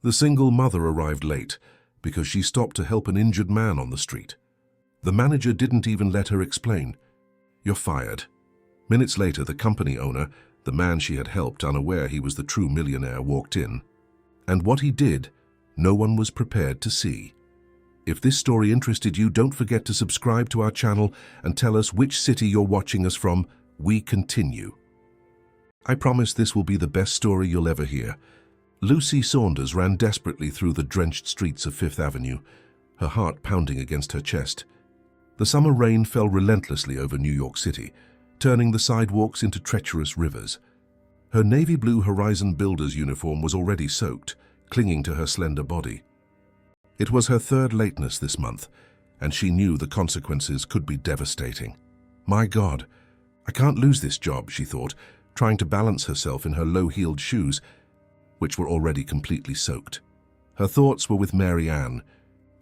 The single mother arrived late because she stopped to help an injured man on the street. The manager didn't even let her explain. "You're fired." Minutes later, the company owner, the man she had helped, unaware he was the true millionaire, walked in. And what he did, no one was prepared to see. If this story interested you, don't forget to subscribe to our channel and tell us which city you're watching us from. We continue. I promise this will be the best story you'll ever hear. Lucy Saunders ran desperately through the drenched streets of Fifth Avenue, her heart pounding against her chest. The summer rain fell relentlessly over New York City, turning the sidewalks into treacherous rivers. Her navy blue Horizon Builders uniform was already soaked, clinging to her slender body. It was her third lateness this month, and she knew the consequences could be devastating. My God, I can't lose this job, she thought, trying to balance herself in her low-heeled shoes, which were already completely soaked. Her thoughts were with Mary Ann,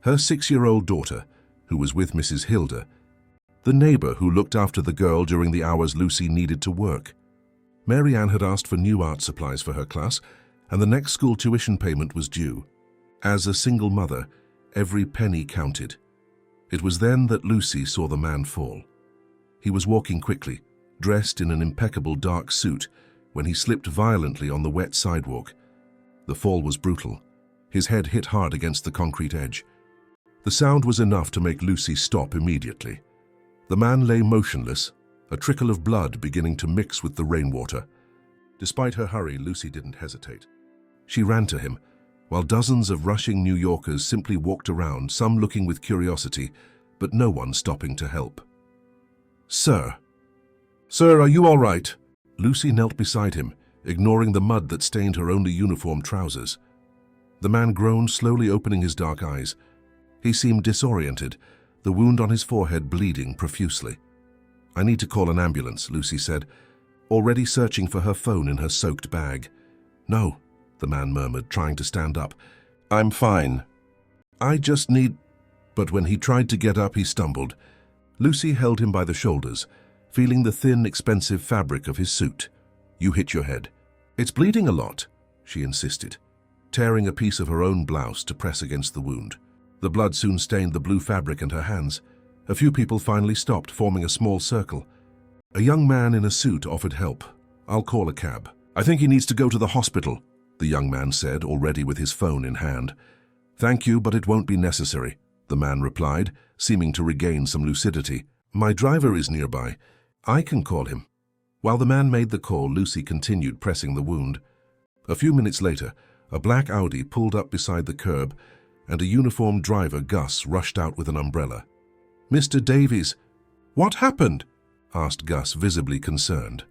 her 6-year-old daughter, who was with Mrs. Hilda, the neighbor who looked after the girl during the hours Lucy needed to work. Mary Ann had asked for new art supplies for her class, and the next school tuition payment was due. As a single mother, every penny counted. It was then that Lucy saw the man fall. He was walking quickly, dressed in an impeccable dark suit, when he slipped violently on the wet sidewalk. The fall was brutal. His head hit hard against the concrete edge. The sound was enough to make Lucy stop immediately. The man lay motionless, a trickle of blood beginning to mix with the rainwater. Despite her hurry, Lucy didn't hesitate. She ran to him, while dozens of rushing New Yorkers simply walked around, some looking with curiosity, but no one stopping to help. "Sir. Sir, are you all right?" Lucy knelt beside him, ignoring the mud that stained her only uniform trousers. The man groaned, slowly opening his dark eyes. He seemed disoriented, the wound on his forehead bleeding profusely. "I need to call an ambulance," Lucy said, already searching for her phone in her soaked bag. "No," the man murmured, trying to stand up. "I'm fine. I just need—" But when he tried to get up, he stumbled. Lucy held him by the shoulders, feeling the thin, expensive fabric of his suit. "You hit your head. It's bleeding a lot," she insisted, tearing a piece of her own blouse to press against the wound. The blood soon stained the blue fabric and her hands. A few people finally stopped, forming a small circle. A young man in a suit offered help. "I'll call a cab." "I think he needs to go to the hospital," the young man said, already with his phone in hand. "Thank you, but it won't be necessary," the man replied, seeming to regain some lucidity. "My driver is nearby. I can call him." While the man made the call, Lucy continued pressing the wound. A few minutes later, a black Audi pulled up beside the curb, and a uniformed driver, Gus, rushed out with an umbrella. "Mr. Davies." "What happened?" asked Gus, visibly concerned.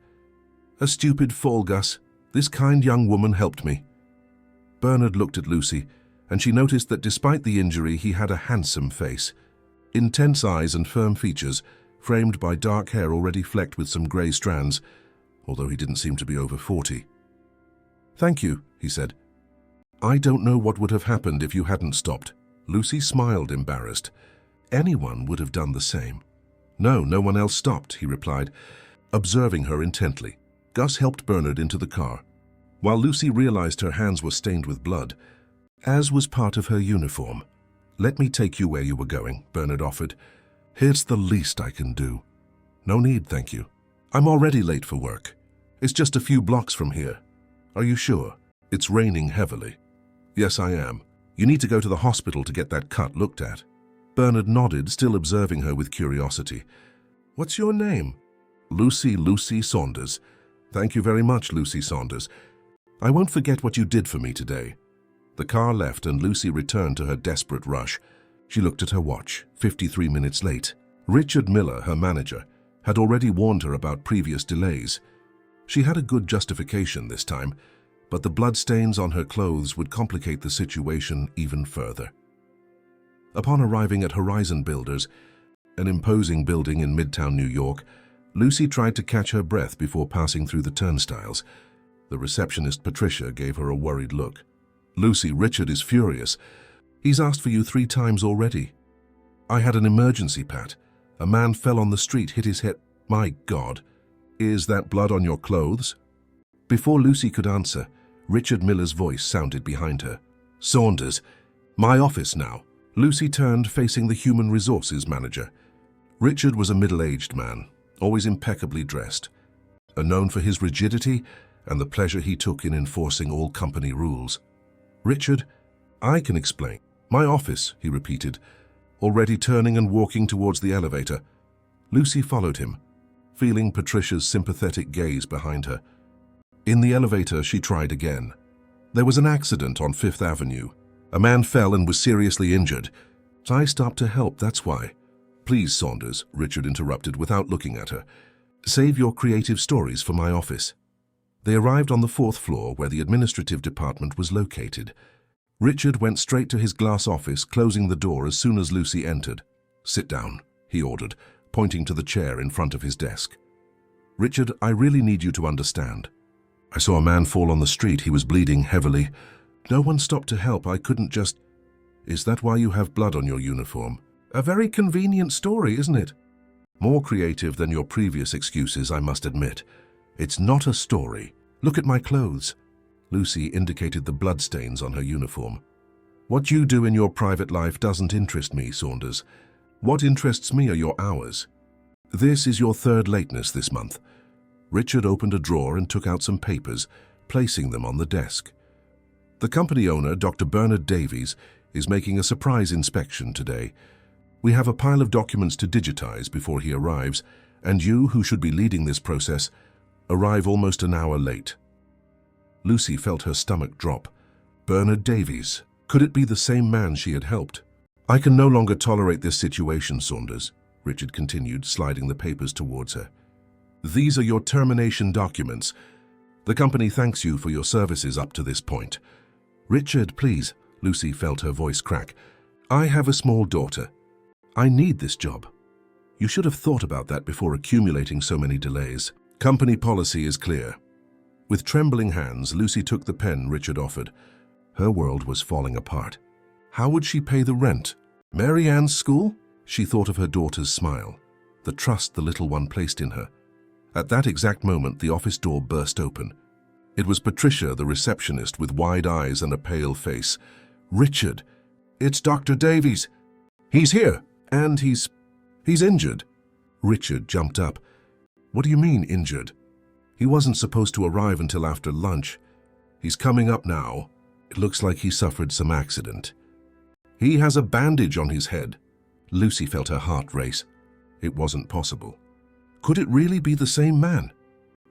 "A stupid fall, Gus. This kind young woman helped me." Bernard looked at Lucy, and she noticed that despite the injury, he had a handsome face. Intense eyes and firm features, framed by dark hair already flecked with some grey strands, although he didn't seem to be over 40. "Thank you," he said. "I don't know what would have happened if you hadn't stopped." Lucy smiled, embarrassed. Anyone would have done the same. "No, no one else stopped," he replied, observing her intently. Gus helped Bernard into the car, while Lucy realized her hands were stained with blood, as was part of her uniform. "Let me take you where you were going," Bernard offered. "It's the least I can do." "No need, thank you. I'm already late for work. It's just a few blocks from here." "Are you sure? It's raining heavily." "Yes, I am. You need to go to the hospital to get that cut looked at." Bernard nodded, still observing her with curiosity. "What's your name?" Lucy Saunders." "Thank you very much, Lucy Saunders. I won't forget what you did for me today." The car left and Lucy returned to her desperate rush. She looked at her watch, 53 minutes late. Richard Miller, her manager, had already warned her about previous delays. She had a good justification this time, but the bloodstains on her clothes would complicate the situation even further. Upon arriving at Horizon Builders, an imposing building in Midtown New York, Lucy tried to catch her breath before passing through the turnstiles. The receptionist, Patricia, gave her a worried look. "Lucy, Richard is furious. He's asked for you 3 times already." "I had an emergency, Pat. A man fell on the street, hit his head." "My God. Is that blood on your clothes?" Before Lucy could answer, Richard Miller's voice sounded behind her. Saunders, my office now. Lucy turned, facing the human resources manager. Richard was a middle-aged man, always impeccably dressed, known for his rigidity and the pleasure he took in enforcing all company rules. Richard, I can explain. My office, he repeated, already turning and walking towards the elevator. Lucy followed him, feeling Patricia's sympathetic gaze behind her. In the elevator, she tried again. There was an accident on Fifth Avenue. A man fell and was seriously injured. I stopped to help, that's why. Please, Saunders, Richard interrupted without looking at her. Save your creative stories for my office. They arrived on the 4th floor where the administrative department was located. Richard went straight to his glass office, closing the door as soon as Lucy entered. Sit down, he ordered, pointing to the chair in front of his desk. Richard, I really need you to understand. I saw a man fall on the street. He was bleeding heavily. No one stopped to help. I couldn't just... Is that why you have blood on your uniform? A very convenient story, isn't it? More creative than your previous excuses, I must admit. It's not a story. Look at my clothes. Lucy indicated the bloodstains on her uniform. What you do in your private life doesn't interest me, Saunders. What interests me are your hours. This is your 3rd lateness this month. Richard opened a drawer and took out some papers, placing them on the desk. The company owner, Dr. Bernard Davies, is making a surprise inspection today. We have a pile of documents to digitize before he arrives, and you, who should be leading this process, arrive almost an hour late. Lucy felt her stomach drop. Bernard Davies. Could it be the same man she had helped? I can no longer tolerate this situation, Saunders, Richard continued, sliding the papers towards her. These are your termination documents. The company thanks you for your services up to this point. Richard, please, Lucy felt her voice crack. I have a small daughter. I need this job. You should have thought about that before accumulating so many delays. Company policy is clear. With trembling hands, Lucy took the pen Richard offered. Her world was falling apart. How would she pay the rent? Mary Ann's school? She thought of her daughter's smile, the trust the little one placed in her. At that exact moment, the office door burst open. It was Patricia, the receptionist, with wide eyes and a pale face. Richard, it's Dr. Davies. He's here, and he's injured. Richard jumped up. What do you mean, injured? He wasn't supposed to arrive until after lunch. He's coming up now. It looks like he suffered some accident. He has a bandage on his head. Lucy felt her heart race. It wasn't possible. Could it really be the same man?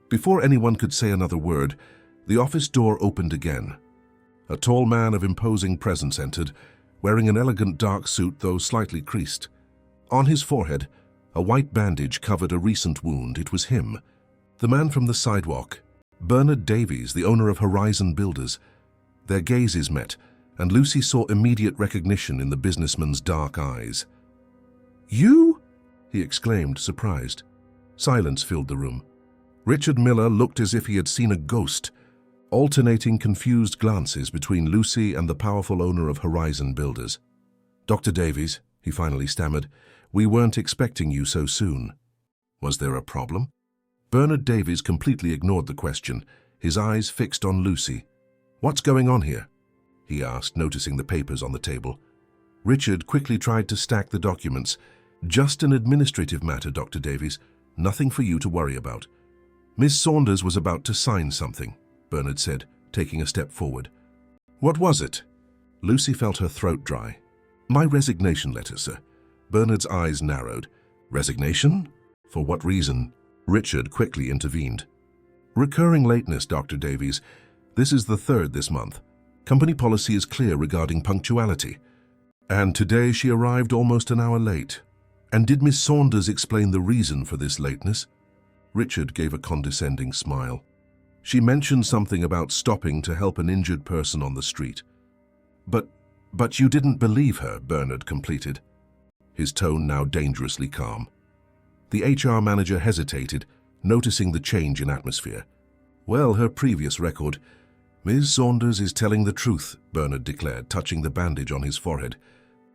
Before anyone could say another word, the office door opened again. A tall man of imposing presence entered, wearing an elegant dark suit, though slightly creased. On his forehead, a white bandage covered a recent wound. It was him, the man from the sidewalk, Bernard Davies, the owner of Horizon Builders. Their gazes met, and Lucy saw immediate recognition in the businessman's dark eyes. You? He exclaimed, surprised. Silence filled the room. Richard Miller looked as if he had seen a ghost, alternating confused glances between Lucy and the powerful owner of Horizon Builders. Dr. Davies, he finally stammered, we weren't expecting you so soon. Was there a problem? Bernard Davies completely ignored the question, his eyes fixed on Lucy. What's going on here? He asked, noticing the papers on the table. Richard quickly tried to stack the documents. Just an administrative matter, Dr. Davies. Nothing for you to worry about. Miss Saunders was about to sign something, Bernard said, taking a step forward. What was it? Lucy felt her throat dry. My resignation letter, sir. Bernard's eyes narrowed. Resignation? For what reason? Richard quickly intervened. Recurring lateness, Dr. Davies. This is the 3rd this month. Company policy is clear regarding punctuality. And today she arrived almost an hour late. And did Miss Saunders explain the reason for this lateness? Richard gave a condescending smile. She mentioned something about stopping to help an injured person on the street. But you didn't believe her, Bernard completed, his tone now dangerously calm. The HR manager hesitated, noticing the change in atmosphere. Well, her previous record. Ms. Saunders is telling the truth, Bernard declared, touching the bandage on his forehead.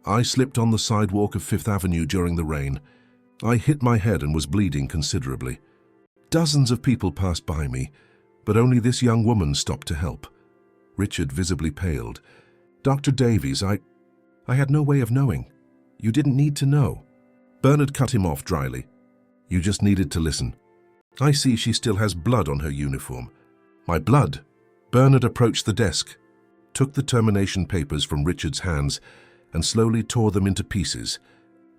I slipped on the sidewalk of Fifth Avenue during the rain. I hit my head and was bleeding considerably. Dozens of people passed by me, but only this young woman stopped to help. Richard visibly paled. Dr. Davies, I had no way of knowing. You didn't need to know. Bernard cut him off dryly. You just needed to listen. I see she still has blood on her uniform. My blood? Bernard approached the desk, took the termination papers from Richard's hands, and slowly tore them into pieces,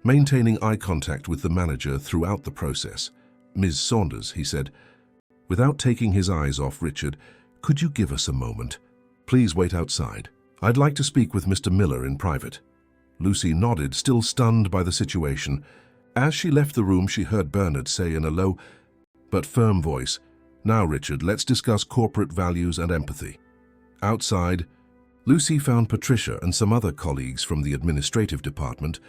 maintaining eye contact with the manager throughout the process. Ms. Saunders, he said, without taking his eyes off Richard, could you give us a moment? Please wait outside. I'd like to speak with Mr. Miller in private. Lucy nodded, still stunned by the situation. As she left the room, she heard Bernard say in a low but firm voice, "Now, Richard, let's discuss corporate values and empathy." Outside, Lucy found Patricia and some other colleagues from the administrative department,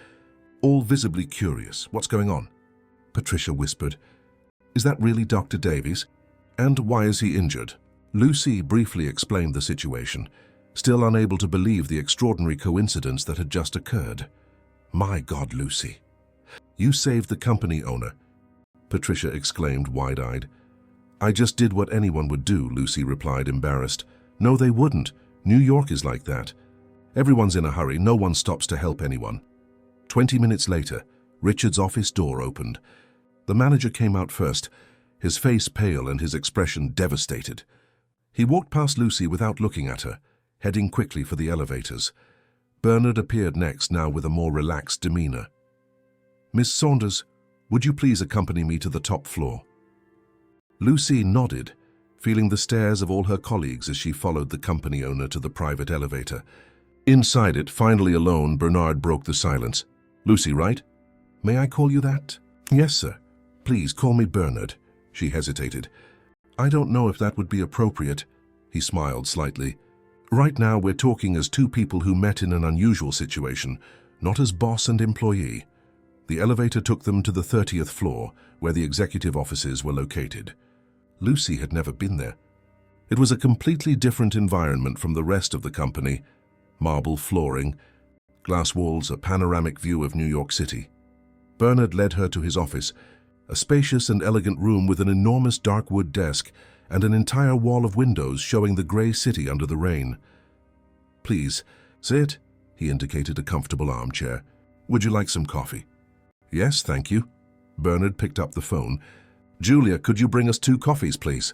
all visibly curious. What's going on? Patricia whispered, "Is that really Dr. Davies? And why is he injured?" Lucy briefly explained the situation, still unable to believe the extraordinary coincidence that had just occurred. "My God, Lucy. You saved the company owner," Patricia exclaimed wide-eyed. "I just did what anyone would do," Lucy replied, embarrassed. "No, they wouldn't. New York is like that. Everyone's in a hurry. No one stops to help anyone." 20 minutes later, Richard's office door opened. The manager came out first, his face pale and his expression devastated. He walked past Lucy without looking at her, heading quickly for the elevators. Bernard appeared next, now with a more relaxed demeanor. "Miss Saunders, would you please accompany me to the top floor?" Lucy nodded, feeling the stares of all her colleagues as she followed the company owner to the private elevator. Inside it, finally alone, Bernard broke the silence. "Lucy, right? May I call you that?" "Yes, sir. Please call me Bernard." She hesitated. "I don't know if that would be appropriate." He smiled slightly. "Right now we're talking as two people who met in an unusual situation, not as boss and employee." The elevator took them to the 30th floor, where the executive offices were located. Lucy had never been there. It was a completely different environment from the rest of the company. Marble flooring, glass walls, a panoramic view of New York City. Bernard led her to his office, a spacious and elegant room with an enormous dark wood desk and an entire wall of windows showing the gray city under the rain. "Please, sit." He indicated a comfortable armchair. "Would you like some coffee?" "Yes, thank you." Bernard picked up the phone. "Julia, could you bring us 2 coffees, please?"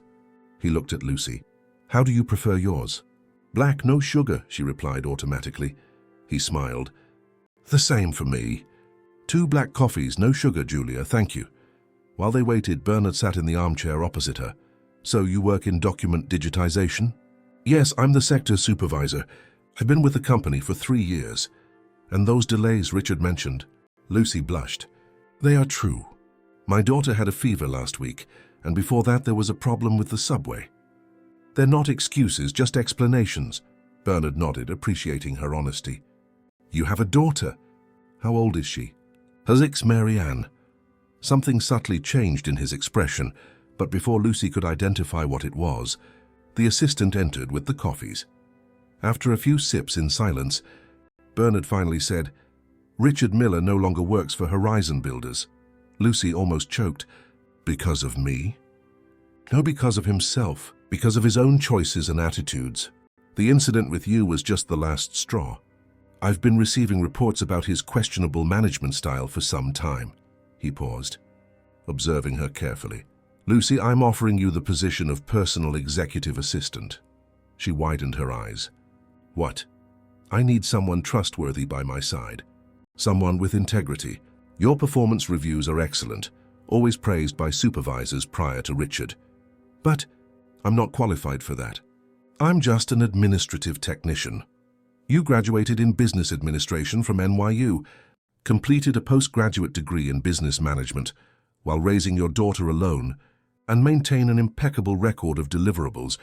He looked at Lucy. "How do you prefer yours?" "Black, no sugar," she replied automatically. He smiled. "The same for me. 2 black coffees, no sugar, Julia, thank you." While they waited, Bernard sat in the armchair opposite her. "So you work in document digitization?" "Yes, I'm the sector supervisor. I've been with the company for 3 years. And those delays Richard mentioned." Lucy blushed. "They are true. My daughter had a fever last week, and before that there was a problem with the subway." "They're not excuses, just explanations." Bernard nodded, appreciating her honesty. "You have a daughter. How old is she?" "Her name's Marianne." Something subtly changed in his expression, but before Lucy could identify what it was, the assistant entered with the coffees. After a few sips in silence, Bernard finally said, "Richard Miller no longer works for Horizon Builders." Lucy almost choked. "Because of me?" "No, because of himself, because of his own choices and attitudes. The incident with you was just the last straw. I've been receiving reports about his questionable management style for some time." He paused, observing her carefully. "Lucy, I'm offering you the position of personal executive assistant." She widened her eyes. "What?" "I need someone trustworthy by my side. Someone with integrity. Your performance reviews are excellent, always praised by supervisors prior to Richard. But I'm not qualified for that. I'm just an administrative technician. You graduated in business administration from NYU, completed a postgraduate degree in business management while raising your daughter alone, and maintain an impeccable record of deliverables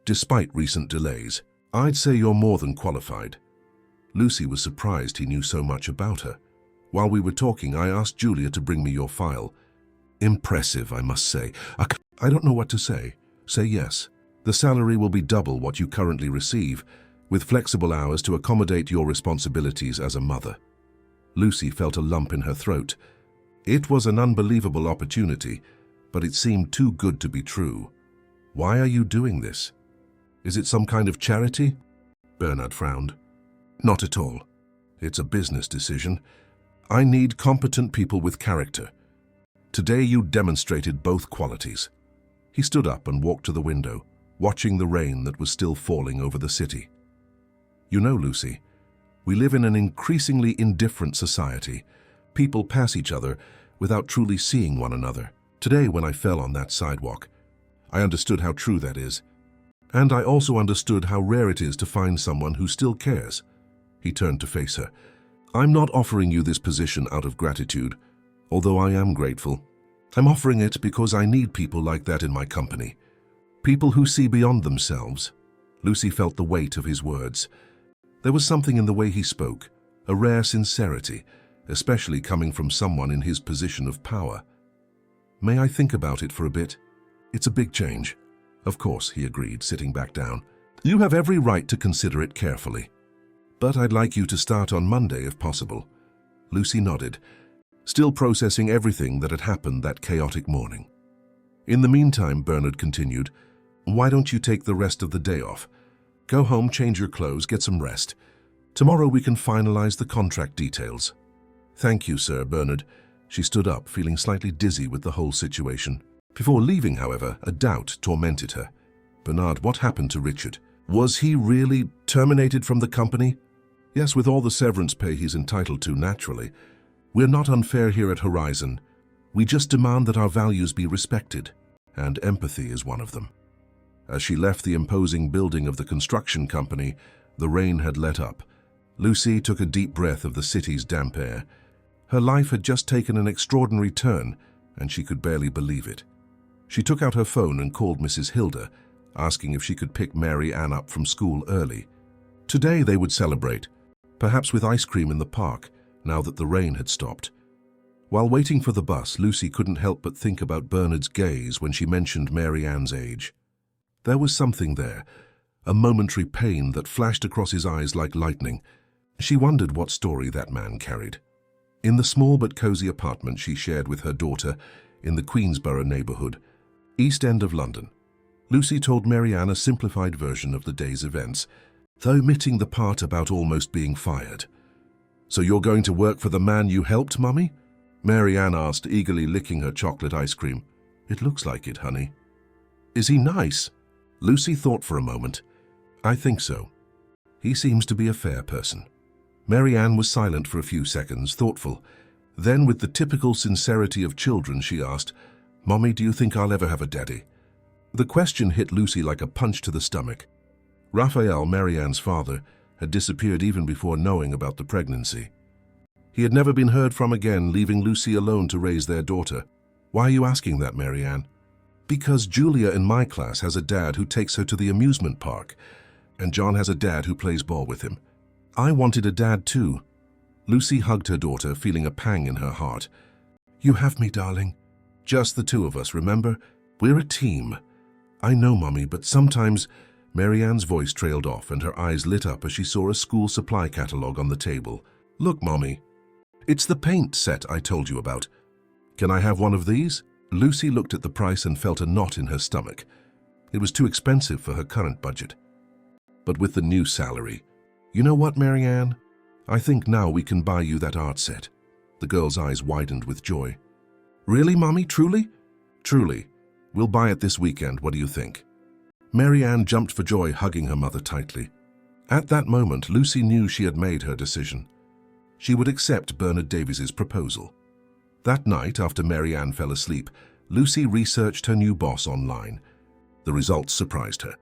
despite recent delays. I'd say you're more than qualified." Lucy was surprised he knew so much about her. "While we were talking, I asked Julia to bring me your file. Impressive, I must say. I don't know what to say. Say yes. The salary will be double what you currently receive, with flexible hours to accommodate your responsibilities as a mother." Lucy felt a lump in her throat. It was an unbelievable opportunity, but it seemed too good to be true. "Why are you doing this? Is it some kind of charity?" Bernard frowned. Not at all. It's a business decision. I need competent people with character. Today you demonstrated both qualities. He stood up and walked to the window, watching the rain that was still falling over the city. You know, Lucy, we live in an increasingly indifferent society. People pass each other without truly seeing one another. Today, when I fell on that sidewalk, I understood how true that is. And I also understood how rare it is to find someone who still cares. He turned to face her. I'm not offering you this position out of gratitude, although I am grateful. I'm offering it because I need people like that in my company. People who see beyond themselves. Lucy felt the weight of his words. There was something in the way he spoke, a rare sincerity, especially coming from someone in his position of power. May I think about it for a bit? It's a big change. Of course, he agreed, sitting back down. You have every right to consider it carefully. But I'd like you to start on Monday if possible. Lucy nodded, still processing everything that had happened that chaotic morning. In the meantime, Bernard continued, why don't you take the rest of the day off? Go home, change your clothes, get some rest. Tomorrow we can finalize the contract details. Thank you, Sir Bernard. She stood up, feeling slightly dizzy with the whole situation. Before leaving, however, a doubt tormented her. Bernard, what happened to Richard? Was he really terminated from the company? Yes, with all the severance pay he's entitled to, naturally. We're not unfair here at Horizon. We just demand that our values be respected, and empathy is one of them. As she left the imposing building of the construction company, the rain had let up. Lucy took a deep breath of the city's damp air. Her life had just taken an extraordinary turn, and she could barely believe it. She took out her phone and called Mrs. Hilda, asking if she could pick Mary Ann up from school early. Today they would celebrate, perhaps with ice cream in the park, now that the rain had stopped. While waiting for the bus, Lucy couldn't help but think about Bernard's gaze when she mentioned Mary Ann's age. There was something there, a momentary pain that flashed across his eyes like lightning. She wondered what story that man carried. In the small but cozy apartment she shared with her daughter in the Queensborough neighbourhood, East End of London, Lucy told Mary Ann a simplified version of the day's events, though omitting the part about almost being fired. So you're going to work for the man you helped, Mummy? Mary Ann asked, eagerly licking her chocolate ice cream. It looks like it, honey. Is he nice? Lucy thought for a moment. I think so. He seems to be a fair person. Mary Ann was silent for a few seconds, thoughtful. Then, with the typical sincerity of children, she asked, Mommy, do you think I'll ever have a daddy? The question hit Lucy like a punch to the stomach. Raphael, Mary Ann's father, had disappeared even before knowing about the pregnancy. He had never been heard from again, leaving Lucy alone to raise their daughter. Why are you asking that, Mary Ann? Because Julia in my class has a dad who takes her to the amusement park, and John has a dad who plays ball with him. I wanted a dad too. Lucy hugged her daughter, feeling a pang in her heart. You have me, darling. Just the two of us, remember? We're a team. I know, Mummy, but sometimes... Mary Ann's voice trailed off and her eyes lit up as she saw a school supply catalogue on the table. Look, Mommy. It's the paint set I told you about. Can I have one of these? Lucy looked at the price and felt a knot in her stomach. It was too expensive for her current budget. But with the new salary... You know what, Mary Ann? I think now we can buy you that art set. The girl's eyes widened with joy. Really, Mummy? Truly? Truly. We'll buy it this weekend. What do you think? Mary Ann jumped for joy, hugging her mother tightly. At that moment, Lucy knew she had made her decision. She would accept Bernard Davies's proposal. That night, after Mary Ann fell asleep, Lucy researched her new boss online. The results surprised her.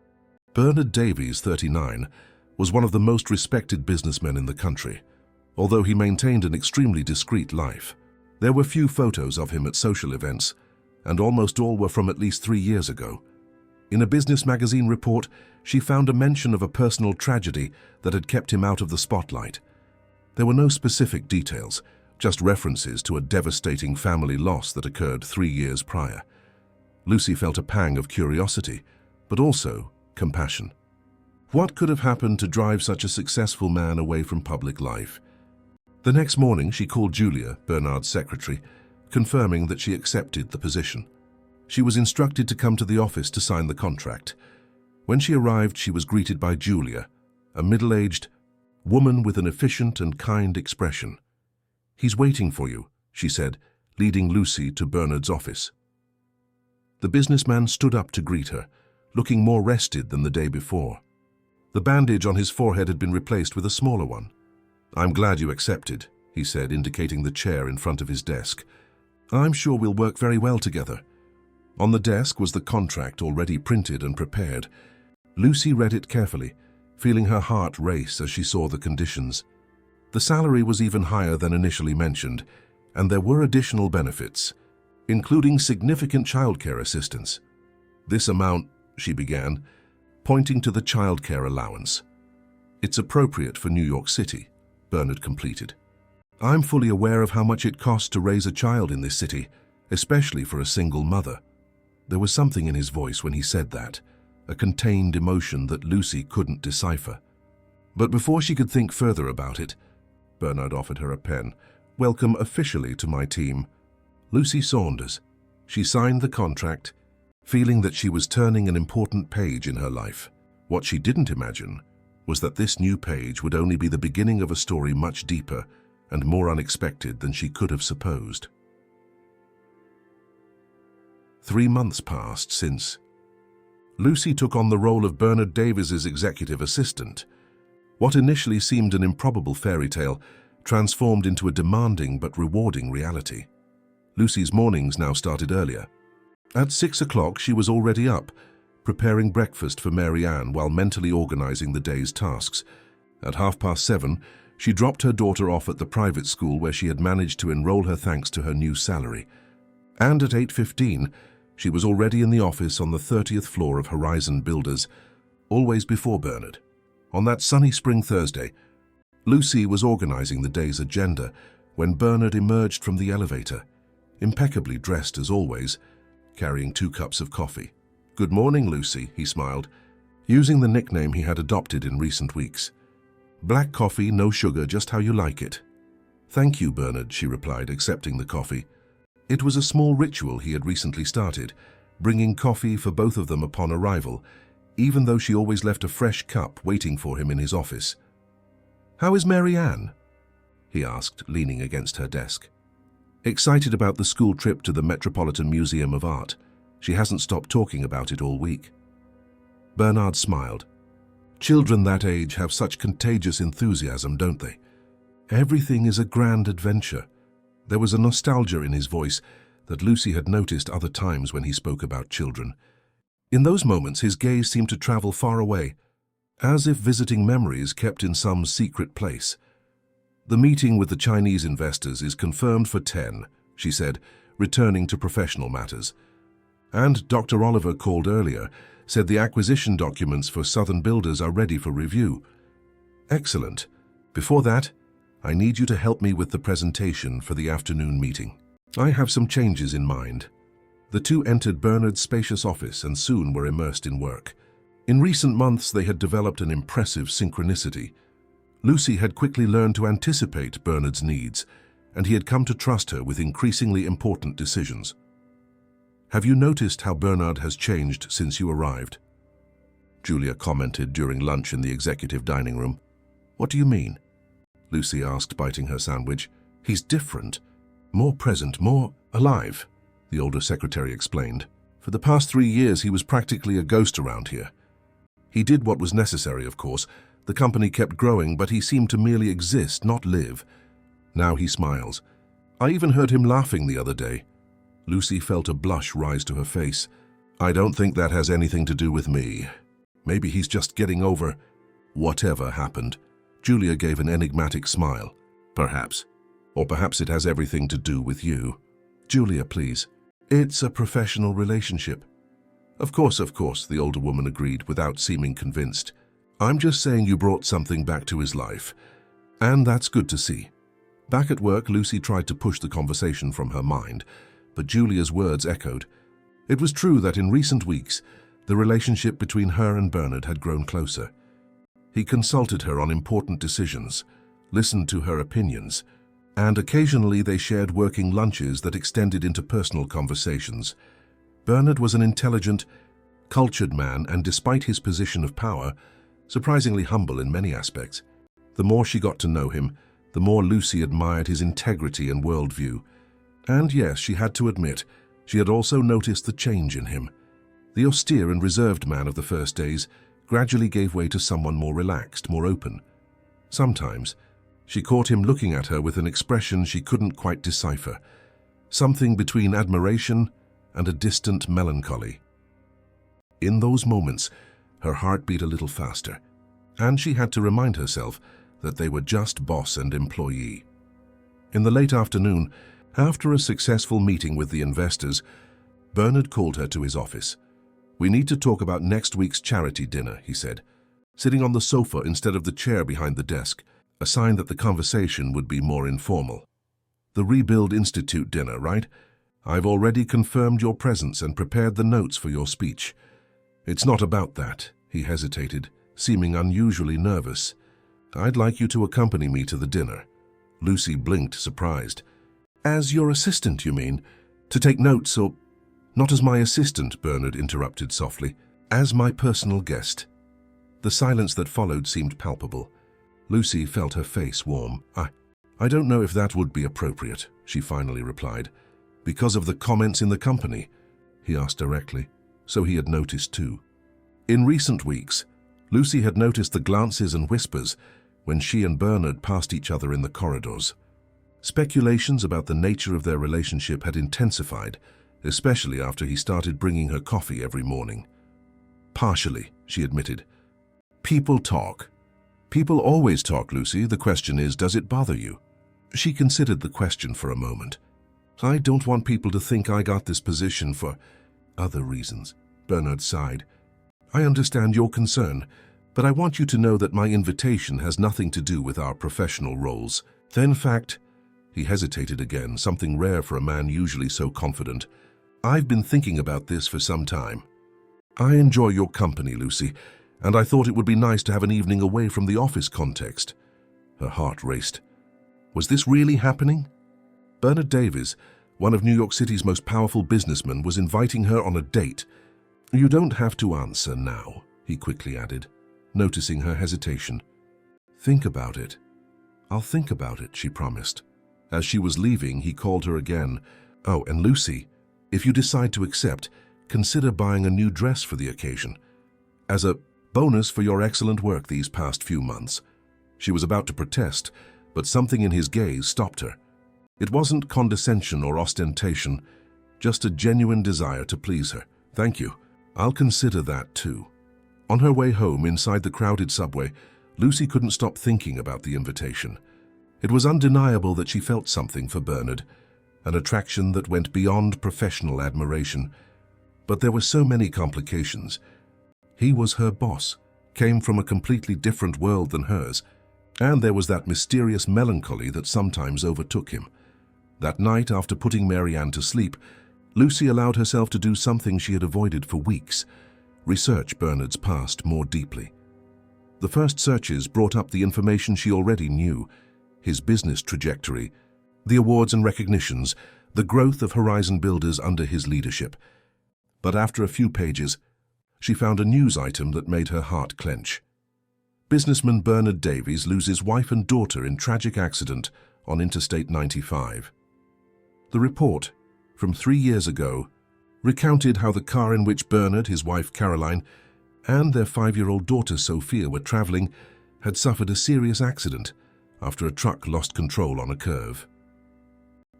Bernard Davies, 39, was one of the most respected businessmen in the country, although he maintained an extremely discreet life. There were few photos of him at social events, and almost all were from at least 3 years ago. In a business magazine report, she found a mention of a personal tragedy that had kept him out of the spotlight. There were no specific details, just references to a devastating family loss that occurred 3 years prior. Lucy felt a pang of curiosity, but also compassion. What could have happened to drive such a successful man away from public life? The next morning, she called Julia, Bernard's secretary, confirming that she accepted the position. She was instructed to come to the office to sign the contract. When she arrived, she was greeted by Julia, a middle-aged, woman with an efficient and kind expression. "He's waiting for you," she said, leading Lucy to Bernard's office. The businessman stood up to greet her, looking more rested than the day before. The bandage on his forehead had been replaced with a smaller one. "I'm glad you accepted," he said, indicating the chair in front of his desk. "I'm sure we'll work very well together." On the desk was the contract already printed and prepared. Lucy read it carefully, feeling her heart race as she saw the conditions. The salary was even higher than initially mentioned, and there were additional benefits, including significant childcare assistance. "This amount," she began, pointing to the childcare allowance. "It's appropriate for New York City," Bernard completed. "I'm fully aware of how much it costs to raise a child in this city, especially for a single mother." There was something in his voice when he said that, a contained emotion that Lucy couldn't decipher. But before she could think further about it, Bernard offered her a pen. "Welcome officially to my team, Lucy Saunders." She signed the contract, feeling that she was turning an important page in her life. What she didn't imagine was that this new page would only be the beginning of a story much deeper and more unexpected than she could have supposed. 3 months passed since Lucy took on the role of Bernard Davis's executive assistant. What initially seemed an improbable fairy tale transformed into a demanding but rewarding reality. Lucy's mornings now started earlier. At 6 o'clock, she was already up, preparing breakfast for Mary Ann while mentally organizing the day's tasks. At 7:30, she dropped her daughter off at the private school where she had managed to enroll her thanks to her new salary. And at 8:15, she was already in the office on the 30th floor of Horizon Builders, always before Bernard. On that sunny spring Thursday, Lucy was organizing the day's agenda when Bernard emerged from the elevator, impeccably dressed as always, carrying 2 cups of coffee. "Good morning, Lucy," he smiled, using the nickname he had adopted in recent weeks. "Black coffee, no sugar, just how you like it." "Thank you, Bernard," she replied, accepting the coffee. It was a small ritual he had recently started, bringing coffee for both of them upon arrival, even though she always left a fresh cup waiting for him in his office. "How is Mary Ann?" he asked, leaning against her desk. "Excited about the school trip to the Metropolitan Museum of Art. She hasn't stopped talking about it all week." Bernard smiled. "Children that age have such contagious enthusiasm, don't they? Everything is a grand adventure." There was a nostalgia in his voice that Lucy had noticed other times when he spoke about children. In those moments, his gaze seemed to travel far away, as if visiting memories kept in some secret place. "The meeting with the Chinese investors is confirmed for 10, she said, returning to professional matters. "And Dr. Oliver called earlier, said the acquisition documents for Southern Builders are ready for review." "Excellent. Before that, I need you to help me with the presentation for the afternoon meeting. I have some changes in mind." The two entered Bernard's spacious office and soon were immersed in work. In recent months, they had developed an impressive synchronicity. Lucy had quickly learned to anticipate Bernard's needs, and he had come to trust her with increasingly important decisions. "Have you noticed how Bernard has changed since you arrived?" Julia commented during lunch in the executive dining room. "What do you mean?" Lucy asked, biting her sandwich. "He's different. More present, more alive," the older secretary explained. "For the past 3 years, he was practically a ghost around here. He did what was necessary, of course. The company kept growing, but he seemed to merely exist, not live. Now he smiles. I even heard him laughing the other day." Lucy felt a blush rise to her face. "I don't think that has anything to do with me. Maybe he's just getting over whatever happened." Julia gave an enigmatic smile. "Perhaps. Or perhaps it has everything to do with you." "Julia, please. It's a professional relationship." Of course," the older woman agreed without seeming convinced. "I'm just saying you brought something back to his life. And that's good to see." Back at work, Lucy tried to push the conversation from her mind, but Julia's words echoed. It was true that in recent weeks, the relationship between her and Bernard had grown closer. He consulted her on important decisions, listened to her opinions, and occasionally they shared working lunches that extended into personal conversations. Bernard was an intelligent, cultured man and, despite his position of power, surprisingly humble in many aspects. The more she got to know him, the more Lucy admired his integrity and worldview. And yes, she had to admit, she had also noticed the change in him. The austere and reserved man of the first days gradually gave way to someone more relaxed, more open. Sometimes, she caught him looking at her with an expression she couldn't quite decipher, something between admiration and a distant melancholy. In those moments, her heart beat a little faster, and she had to remind herself that they were just boss and employee. In the late afternoon, after a successful meeting with the investors, Bernard called her to his office. "We need to talk about next week's charity dinner," he said, sitting on the sofa instead of the chair behind the desk, a sign that the conversation would be more informal. "The Rebuild Institute dinner, right? I've already confirmed your presence and prepared the notes for your speech." "It's not about that," he hesitated, seeming unusually nervous. "I'd like you to accompany me to the dinner." Lucy blinked, surprised. "As your assistant, you mean? To take notes or—" "Not as my assistant," Bernard interrupted softly. "As my personal guest." The silence that followed seemed palpable. Lucy felt her face warm. I don't know if that would be appropriate," she finally replied. "Because of the comments in the company?" he asked directly. So he had noticed too. In recent weeks, Lucy had noticed the glances and whispers when she and Bernard passed each other in the corridors. Speculations about the nature of their relationship had intensified, especially after he started bringing her coffee every morning. "Partially," she admitted. "People talk. People always talk, Lucy. The question is, does it bother you?" She considered the question for a moment. "I don't want people to think I got this position for other reasons," Bernard sighed. "I understand your concern, but I want you to know that my invitation has nothing to do with our professional roles. In fact," he hesitated again, something rare for a man usually so confident, "I've been thinking about this for some time. I enjoy your company, Lucy, and I thought it would be nice to have an evening away from the office context." Her heart raced. Was this really happening? Bernard Davies, one of New York City's most powerful businessmen, was inviting her on a date. "You don't have to answer now," he quickly added, noticing her hesitation. "Think about it." "I'll think about it," she promised. As she was leaving, he called her again. "Oh, and Lucy, if you decide to accept, consider buying a new dress for the occasion, as a bonus for your excellent work these past few months." She was about to protest, but something in his gaze stopped her. It wasn't condescension or ostentation, just a genuine desire to please her. "Thank you. I'll consider that too." On her way home inside the crowded subway, Lucy couldn't stop thinking about the invitation. It was undeniable that she felt something for Bernard, an attraction that went beyond professional admiration. But there were so many complications. He was her boss, came from a completely different world than hers, and there was that mysterious melancholy that sometimes overtook him. That night, after putting Mary Ann to sleep, Lucy allowed herself to do something she had avoided for weeks: research Bernard's past more deeply. The first searches brought up the information she already knew: his business trajectory, the awards and recognitions, the growth of Horizon Builders under his leadership. But after a few pages, she found a news item that made her heart clench. Businessman Bernard Davies loses wife and daughter in tragic accident on Interstate 95. The report, from 3 years ago, recounted how the car in which Bernard, his wife Caroline, and their 5-year-old daughter Sophia were traveling had suffered a serious accident after a truck lost control on a curve.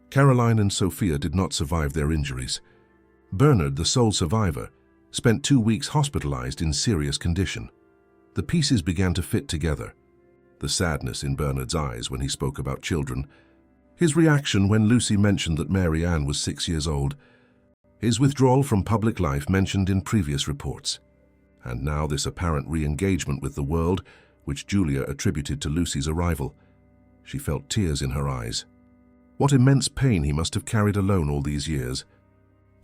Caroline and Sophia did not survive their injuries. Bernard, the sole survivor, spent 2 weeks hospitalized in serious condition. The pieces began to fit together. The sadness in Bernard's eyes when he spoke about children, his reaction when Lucy mentioned that Mary Ann was 6 years old, his withdrawal from public life mentioned in previous reports, and now this apparent re-engagement with the world, which Julia attributed to Lucy's arrival. She felt tears in her eyes. What immense pain he must have carried alone all these years.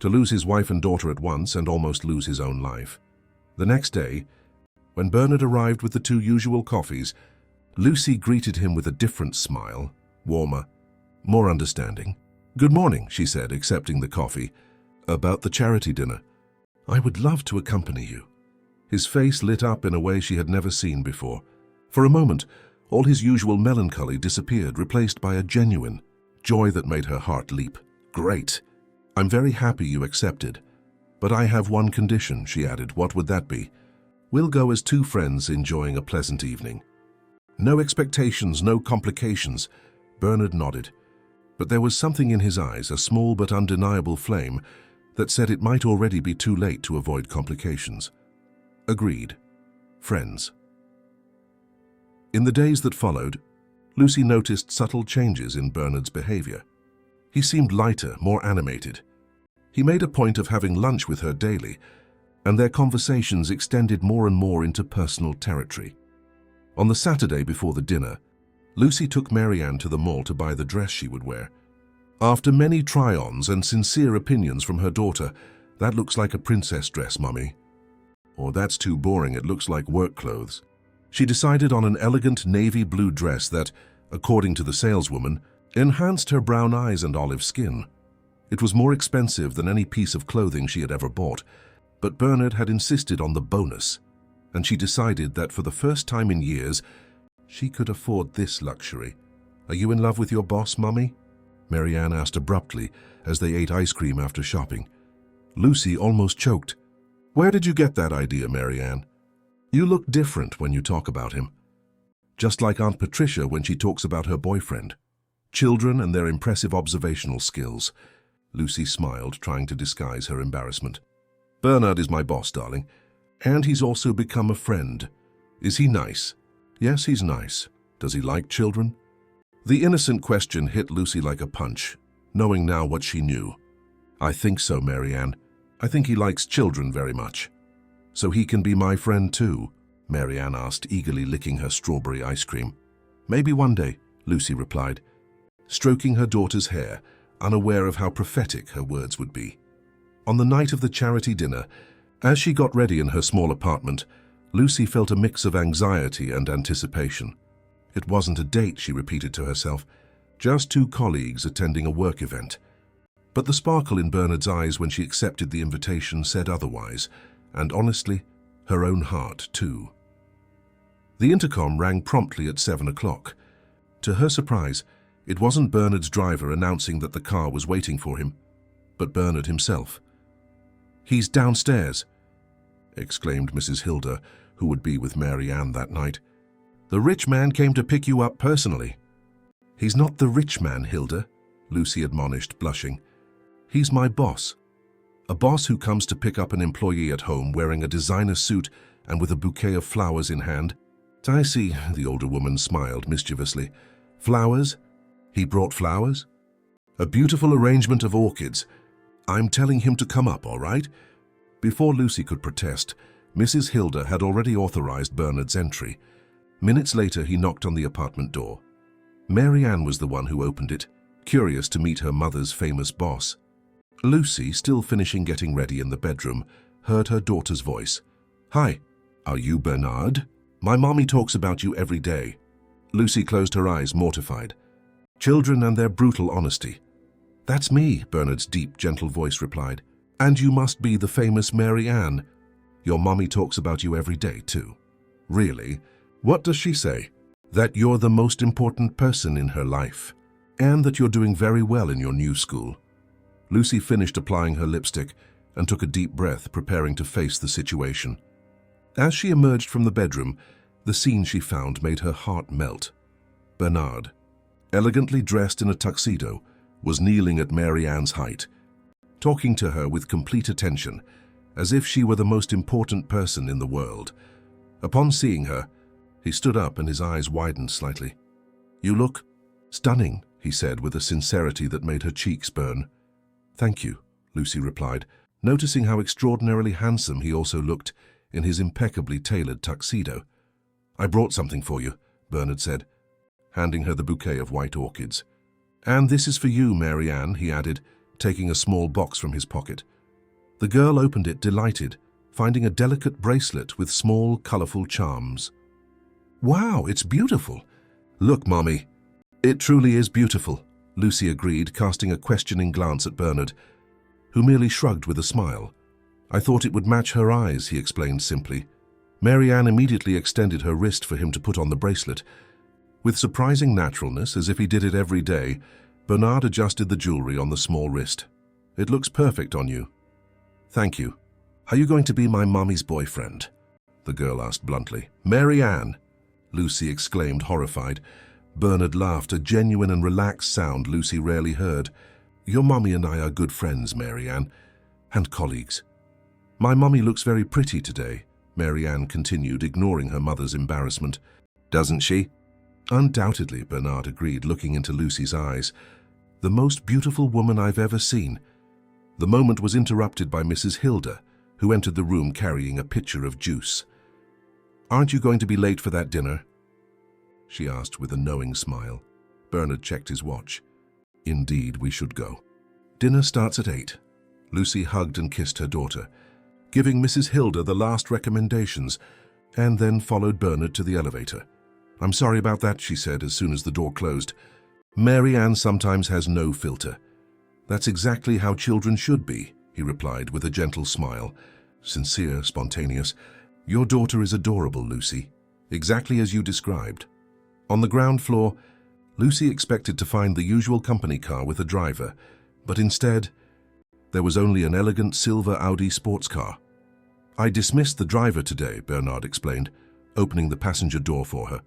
To lose his wife and daughter at once and almost lose his own life. The next day, when Bernard arrived with the 2 usual coffees, Lucy greeted him with a different smile, warmer, more understanding. "Good morning," she said, accepting the coffee. "About the charity dinner." "I would love to accompany you." His face lit up in a way she had never seen before. For a moment, All his usual melancholy disappeared, replaced by a genuine joy that made her heart leap. "Great. I'm very happy you accepted. But I have one condition," she added. "What would that be?" "We'll go as two friends enjoying a pleasant evening." "No expectations, no complications." Bernard nodded. But there was something in his eyes, a small but undeniable flame, that said it might already be too late to avoid complications. Agreed. Friends. In the days that followed, Lucy noticed subtle changes in Bernard's behavior. He seemed lighter, more animated. He made a point of having lunch with her daily, and their conversations extended more and more into personal territory. On the Saturday before the dinner, Lucy took Marianne to the mall to buy the dress she would wear. After many try-ons and sincere opinions from her daughter, "That looks like a princess dress, Mummy," or "That's too boring, it looks like work clothes," she decided on an elegant navy blue dress that, according to the saleswoman, enhanced her brown eyes and olive skin. It was more expensive than any piece of clothing she had ever bought, but Bernard had insisted on the bonus, and she decided that for the first time in years, she could afford this luxury. "Are you in love with your boss, Mummy?" Marianne asked abruptly as they ate ice cream after shopping. Lucy almost choked. "Where did you get that idea, Marianne? You look different when you talk about him. Just like Aunt Patricia when she talks about her boyfriend. Children and their impressive observational skills." Lucy smiled, trying to disguise her embarrassment. "Bernard is my boss, darling. And he's also become a friend. Is he nice?" "Yes, he's nice. Does he like children?" The innocent question hit Lucy like a punch, knowing now what she knew. "I think so, Marianne. I think he likes children very much." "So he can be my friend too?" Marianne asked, eagerly licking her strawberry ice cream. "Maybe one day," Lucy replied, stroking her daughter's hair, unaware of how prophetic her words would be. On the night of the charity dinner, as she got ready in her small apartment, Lucy felt a mix of anxiety and anticipation. It wasn't a date, she repeated to herself, just two colleagues attending a work event. But the sparkle in Bernard's eyes when she accepted the invitation said otherwise, and honestly, her own heart too. The intercom rang promptly at 7 o'clock. To her surprise, it wasn't Bernard's driver announcing that the car was waiting for him, but Bernard himself. "He's downstairs," exclaimed Mrs. Hilda, who would be with Marianne that night. "The rich man came to pick you up personally." "He's not the rich man, Hilda," Lucy admonished, blushing. "He's my boss. A boss who comes to pick up an employee at home wearing a designer suit and with a bouquet of flowers in hand." "I see," the older woman smiled mischievously. "Flowers? He brought flowers? A beautiful arrangement of orchids. I'm telling him to come up, all right?" Before Lucy could protest, Mrs. Hilda had already authorized Bernard's entry. Minutes later, he knocked on the apartment door. Marianne was the one who opened it, curious to meet her mother's famous boss. Lucy, still finishing getting ready in the bedroom, heard her daughter's voice. "Hi, are you Bernard? My mommy talks about you every day." Lucy closed her eyes, mortified. Children and their brutal honesty. "That's me," Bernard's deep, gentle voice replied. "And you must be the famous Marianne. Your mommy talks about you every day, too." "Really? What does she say?" "That you're the most important person in her life, and that you're doing very well in your new school." Lucy finished applying her lipstick and took a deep breath, preparing to face the situation. As she emerged from the bedroom, the scene she found made her heart melt. Bernard, elegantly dressed in a tuxedo, was kneeling at Marianne's height, talking to her with complete attention, as if she were the most important person in the world. Upon seeing her, he stood up and his eyes widened slightly. "You look stunning," he said with a sincerity that made her cheeks burn. "Thank you," Lucy replied, noticing how extraordinarily handsome he also looked in his impeccably tailored tuxedo. "I brought something for you," Bernard said, handing her the bouquet of white orchids. "And this is for you, Marianne," he added, taking a small box from his pocket. The girl opened it, delighted, finding a delicate bracelet with small, colorful charms. "Wow, it's beautiful." "Look, Mommy. It truly is beautiful," Lucy agreed, casting a questioning glance at Bernard, who merely shrugged with a smile. "I thought it would match her eyes," he explained simply. Marianne immediately extended her wrist for him to put on the bracelet, With surprising naturalness, as if he did it every day, Bernard adjusted the jewelry on the small wrist. "It looks perfect on you." "Thank you. Are you going to be my mommy's boyfriend?" the girl asked bluntly. "Mary Ann!" Lucy exclaimed, horrified. Bernard laughed, a genuine and relaxed sound Lucy rarely heard. "Your mommy and I are good friends, Mary Ann, and colleagues." "My mommy looks very pretty today," Mary Ann continued, ignoring her mother's embarrassment. "Doesn't she?" "Undoubtedly," Bernard agreed, looking into Lucy's eyes. "The most beautiful woman I've ever seen." The moment was interrupted by Mrs. Hilda, who entered the room carrying a pitcher of juice. "Aren't you going to be late for that dinner?" she asked with a knowing smile. Bernard checked his watch. "Indeed, we should go." "Dinner starts at 8. Lucy hugged and kissed her daughter, giving Mrs. Hilda the last recommendations, and then followed Bernard to the elevator. "I'm sorry about that," she said as soon as the door closed. "Mary Ann sometimes has no filter." "That's exactly how children should be," he replied with a gentle smile. Sincere, spontaneous. "Your daughter is adorable, Lucy. Exactly as you described." On the ground floor, Lucy expected to find the usual company car with a driver, but instead, there was only an elegant silver Audi sports car. "I dismissed the driver today," Bernard explained, opening the passenger door for her.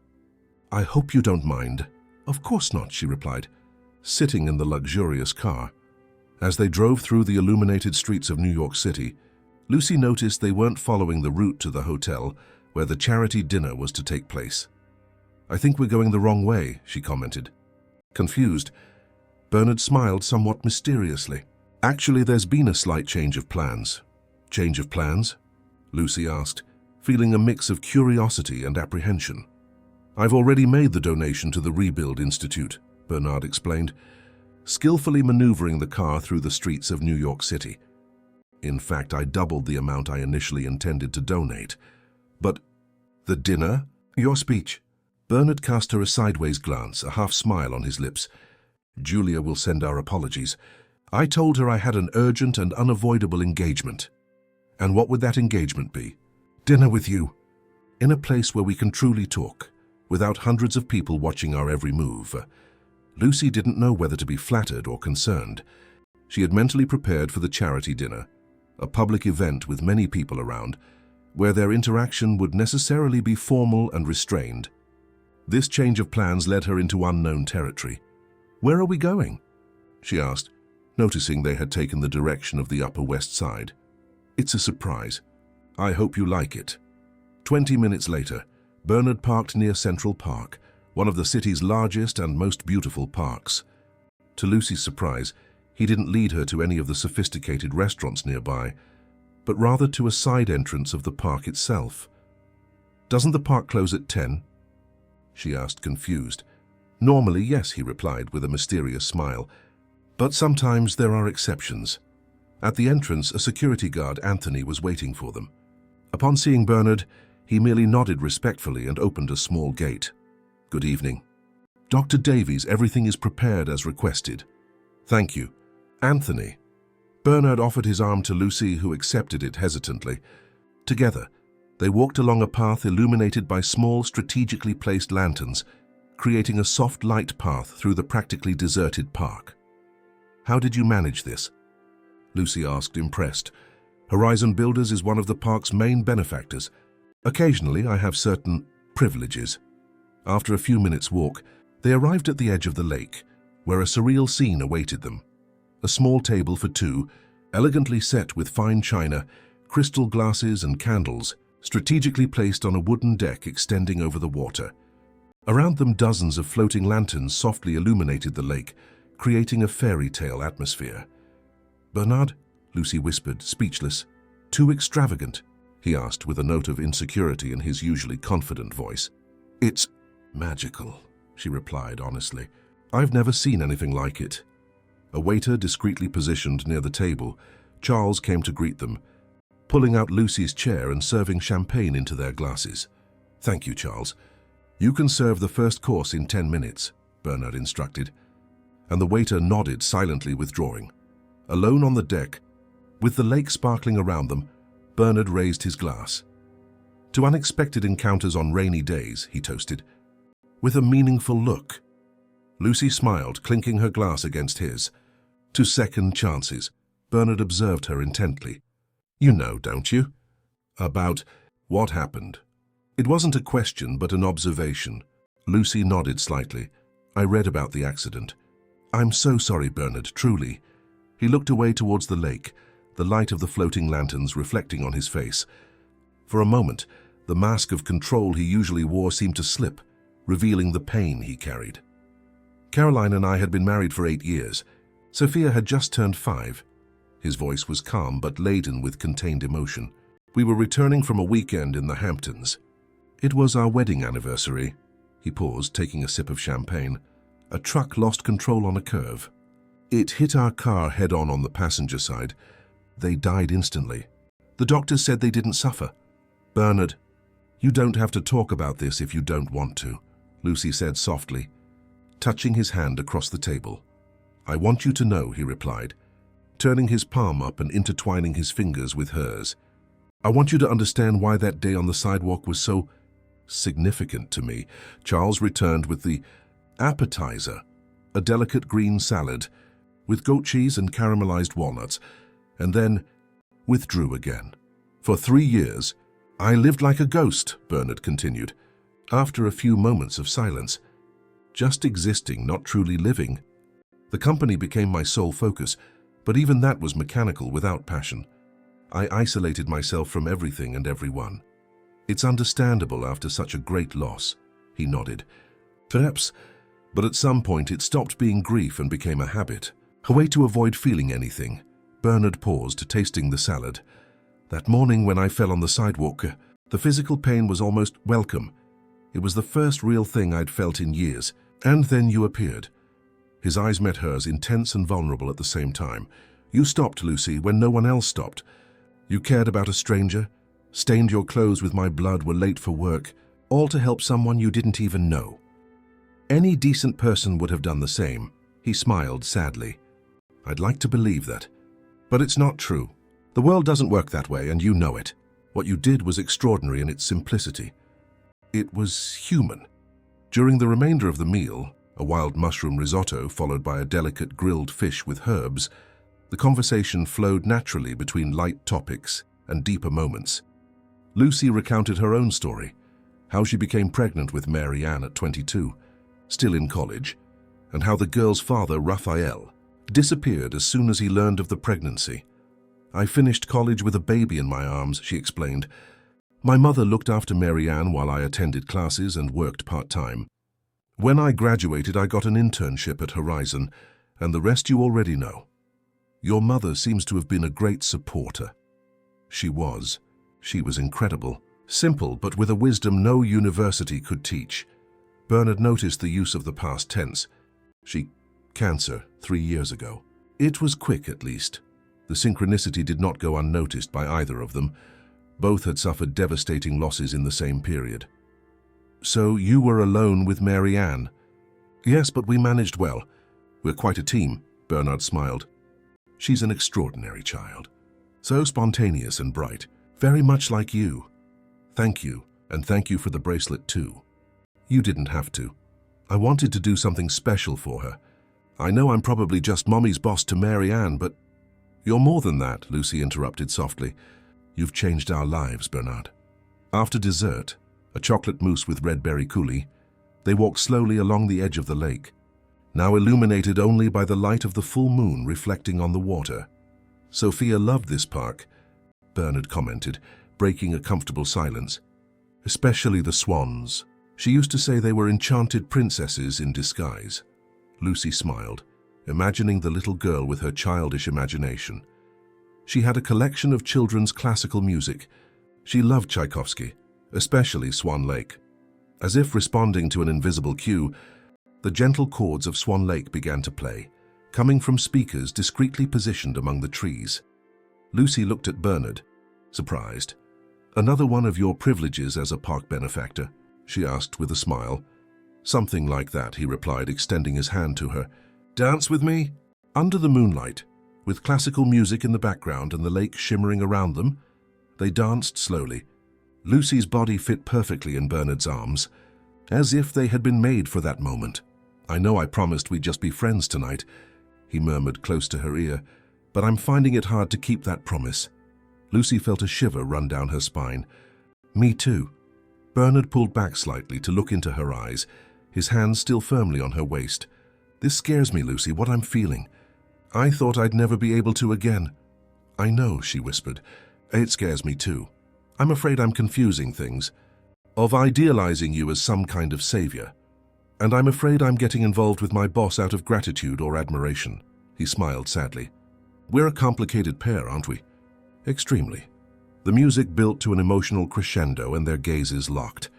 "I hope you don't mind." "Of course not," she replied, sitting in the luxurious car. As they drove through the illuminated streets of New York City, Lucy noticed they weren't following the route to the hotel where the charity dinner was to take place. "I think we're going the wrong way," she commented. Confused, Bernard smiled somewhat mysteriously. "Actually, there's been a slight change of plans." "Change of plans?" Lucy asked, feeling a mix of curiosity and apprehension. "I've already made the donation to the Rebuild Institute," Bernard explained, skillfully maneuvering the car through the streets of New York City. "In fact, I doubled the amount I initially intended to donate. But the dinner? Your speech." Bernard cast her a sideways glance, a half smile on his lips. "Julia will send our apologies. I told her I had an urgent and unavoidable engagement." "And what would that engagement be?" "Dinner with you. In a place where we can truly talk, without hundreds of people watching our every move." Lucy didn't know whether to be flattered or concerned. She had mentally prepared for the charity dinner, a public event with many people around, where their interaction would necessarily be formal and restrained. This change of plans led her into unknown territory. "Where are we going?" she asked, noticing they had taken the direction of the Upper West Side. "It's a surprise. I hope you like it." 20 minutes later, Bernard parked near Central Park, one of the city's largest and most beautiful parks. To Lucy's surprise, he didn't lead her to any of the sophisticated restaurants nearby, but rather to a side entrance of the park itself. "Doesn't the park close at 10? she asked, confused. "Normally, yes," he replied with a mysterious smile. "But sometimes there are exceptions." At the entrance, a security guard, Anthony, was waiting for them. Upon seeing Bernard, he merely nodded respectfully and opened a small gate. "Good evening." "Dr. Davies, everything is prepared as requested." "Thank you." "Anthony." Bernard offered his arm to Lucy, who accepted it hesitantly. Together, they walked along a path illuminated by small, strategically placed lanterns, creating a soft light path through the practically deserted park. "How did you manage this?" Lucy asked, impressed. "Horizon Builders is one of the park's main benefactors. Occasionally, I have certain privileges." After a few minutes' walk, they arrived at the edge of the lake, where a surreal scene awaited them. A small table for two, elegantly set with fine china, crystal glasses and candles, strategically placed on a wooden deck extending over the water. Around them, dozens of floating lanterns softly illuminated the lake, creating a fairy tale atmosphere. "Bernard?" Lucy whispered, speechless. "Too extravagant?" he asked with a note of insecurity in his usually confident voice. "It's magical," she replied honestly. "I've never seen anything like it." A waiter discreetly positioned near the table, Charles, came to greet them, pulling out Lucy's chair and serving champagne into their glasses. "Thank you, Charles. You can serve the first course in 10 minutes, Bernard instructed, and the waiter nodded, silently withdrawing. Alone on the deck, with the lake sparkling around them, Bernard raised his glass. "To unexpected encounters on rainy days," he toasted. with a meaningful look. Lucy smiled, clinking her glass against his. To second chances, Bernard observed her intently. You know, don't you? About what happened. It wasn't a question, but an observation. Lucy nodded slightly. I read about the accident. I'm so sorry, Bernard, truly. He looked away towards the lake, the light of the floating lanterns reflecting on his face. For a moment, the mask of control he usually wore seemed to slip, revealing the pain he carried. Caroline and I had been married for 8 years. Sophia had just turned 5. His voice was calm but laden with contained emotion. We were returning from a weekend in the Hamptons. It was our wedding anniversary. He paused, taking a sip of champagne. A truck lost control on a curve. It hit our car head-on on the passenger side. They died instantly. The doctors said they didn't suffer. Bernard, you don't have to talk about this if you don't want to, Lucy said softly, touching his hand across the table. I want you to know, he replied, turning his palm up and intertwining his fingers with hers. I want you to understand why that day on the sidewalk was so significant to me. Charles returned with the appetizer, a delicate green salad with goat cheese and caramelized walnuts, and then withdrew again. For 3 years, I lived like a ghost, Bernard continued, after a few moments of silence. Just existing, not truly living. The company became my sole focus, but even that was mechanical without passion. I isolated myself from everything and everyone. It's understandable after such a great loss, he nodded. Perhaps, but at some point it stopped being grief and became a habit. A way to avoid feeling anything. Bernard paused, tasting the salad. That morning when I fell on the sidewalk, the physical pain was almost welcome. It was the first real thing I'd felt in years. And then you appeared. His eyes met hers, intense and vulnerable at the same time. You stopped, Lucy, when no one else stopped. You cared about a stranger, stained your clothes with my blood, were late for work, all to help someone you didn't even know. Any decent person would have done the same. He smiled sadly. I'd like to believe that. But it's not true. The world doesn't work that way, and you know it. What you did was extraordinary in its simplicity. It was human. During the remainder of the meal, a wild mushroom risotto followed by a delicate grilled fish with herbs, the conversation flowed naturally between light topics and deeper moments. Lucy recounted her own story, how she became pregnant with Mary Ann at 22, still in college, and how the girl's father, Raphael, disappeared as soon as he learned of the pregnancy. I finished college with a baby in my arms, she explained. My mother looked after Mary Ann while I attended classes and worked part-time. When I graduated, I got an internship at Horizon, and the rest you already know. Your mother seems to have been a great supporter. She was. She was incredible. Simple, but with a wisdom no university could teach. Bernard noticed the use of the past tense. Cancer, 3 years ago. It was quick, at least. The synchronicity did not go unnoticed by either of them. Both had suffered devastating losses in the same period. So you were alone with Mary Ann? Yes, but we managed well. We're quite a team, Bernard smiled. She's an extraordinary child. So spontaneous and bright, very much like you. Thank you, and thank you for the bracelet too. You didn't have to. I wanted to do something special for her. I know I'm probably just Mommy's boss to Mary Ann, but you're more than that, Lucy interrupted softly. You've changed our lives, Bernard. After dessert, a chocolate mousse with red berry coulis, they walked slowly along the edge of the lake, now illuminated only by the light of the full moon reflecting on the water. Sophia loved this park, Bernard commented, breaking a comfortable silence. Especially the swans. She used to say they were enchanted princesses in disguise. Lucy smiled, imagining the little girl with her childish imagination. She had a collection of children's classical music. She loved Tchaikovsky, especially Swan Lake. As if responding to an invisible cue, the gentle chords of Swan Lake began to play, coming from speakers discreetly positioned among the trees. Lucy looked at Bernard, surprised. Another one of your privileges as a park benefactor, she asked with a smile. Something like that, he replied, extending his hand to her. Dance with me? Under the moonlight, with classical music in the background and the lake shimmering around them, they danced slowly. Lucy's body fit perfectly in Bernard's arms. as if they had been made for that moment. "I know I promised we'd just be friends tonight," he murmured close to her ear, "but I'm finding it hard to keep that promise." Lucy felt a shiver run down her spine. "Me too." Bernard pulled back slightly to look into her eyes, his hands still firmly on her waist. "This scares me, Lucy, what I'm feeling. I thought I'd never be able to again." "I know," she whispered. "It scares me too. I'm afraid I'm confusing things, of idealizing you as some kind of savior. And I'm afraid I'm getting involved with my boss out of gratitude or admiration." He smiled sadly. "We're a complicated pair, aren't we?" "Extremely." The music built to an emotional crescendo and their gazes locked.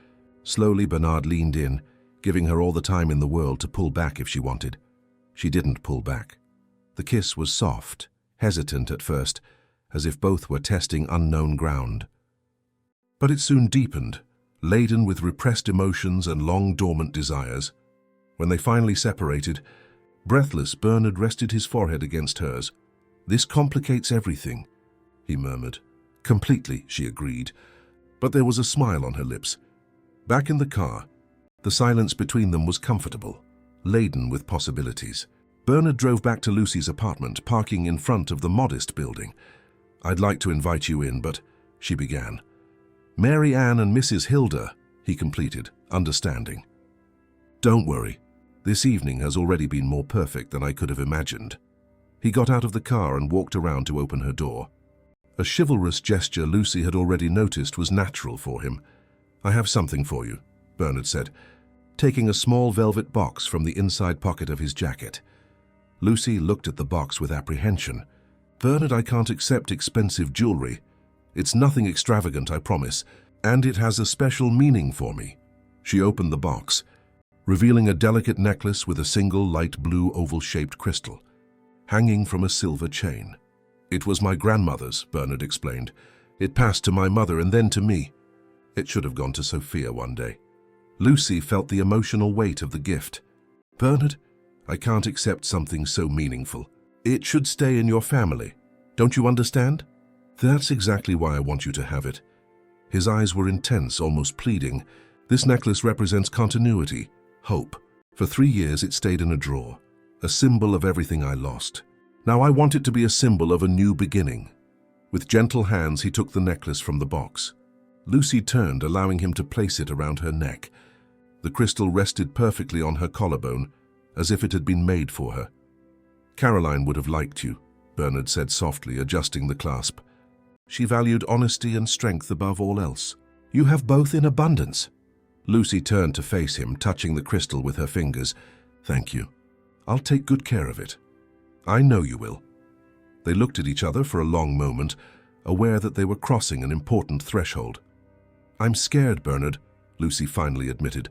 Slowly, Bernard leaned in, giving her all the time in the world to pull back if she wanted. She didn't pull back. The kiss was soft, hesitant at first, as if both were testing unknown ground. But it soon deepened, laden with repressed emotions and long-dormant desires. When they finally separated, breathless, Bernard rested his forehead against hers. "This complicates everything," he murmured. "Completely," she agreed, but there was a smile on her lips. Back in the car, the silence between them was comfortable, laden with possibilities. Bernard drove back to Lucy's apartment, parking in front of the modest building. "I'd like to invite you in, but," she began. "Mary Ann and Mrs. Hilda," he completed, understanding. "Don't worry. This evening has already been more perfect than I could have imagined." He got out of the car and walked around to open her door. A chivalrous gesture Lucy had already noticed was natural for him. "I have something for you," Bernard said, taking a small velvet box from the inside pocket of his jacket. Lucy looked at the box with apprehension. "Bernard, I can't accept expensive jewelry. It's nothing extravagant, I promise, and it has a special meaning for me." She opened the box, revealing a delicate necklace with a single light blue oval-shaped crystal, hanging from a silver chain. "It was my grandmother's," Bernard explained. "It passed to my mother and then to me. It should have gone to Sophia one day." Lucy felt the emotional weight of the gift. "Bernard, I can't accept something so meaningful. It should stay in your family. Don't you understand?" "That's exactly why I want you to have it." His eyes were intense, almost pleading. "This necklace represents continuity, hope. For 3 years it stayed in a drawer, a symbol of everything I lost. Now I want it to be a symbol of a new beginning." With gentle hands, he took the necklace from the box. Lucy turned, allowing him to place it around her neck. The crystal rested perfectly on her collarbone, as if it had been made for her. "Caroline would have liked you," Bernard said softly, adjusting the clasp. "She valued honesty and strength above all else. You have both in abundance." Lucy turned to face him, touching the crystal with her fingers. "Thank you. I'll take good care of it." "I know you will." They looked at each other for a long moment, aware that they were crossing an important threshold. "I'm scared, Bernard," Lucy finally admitted.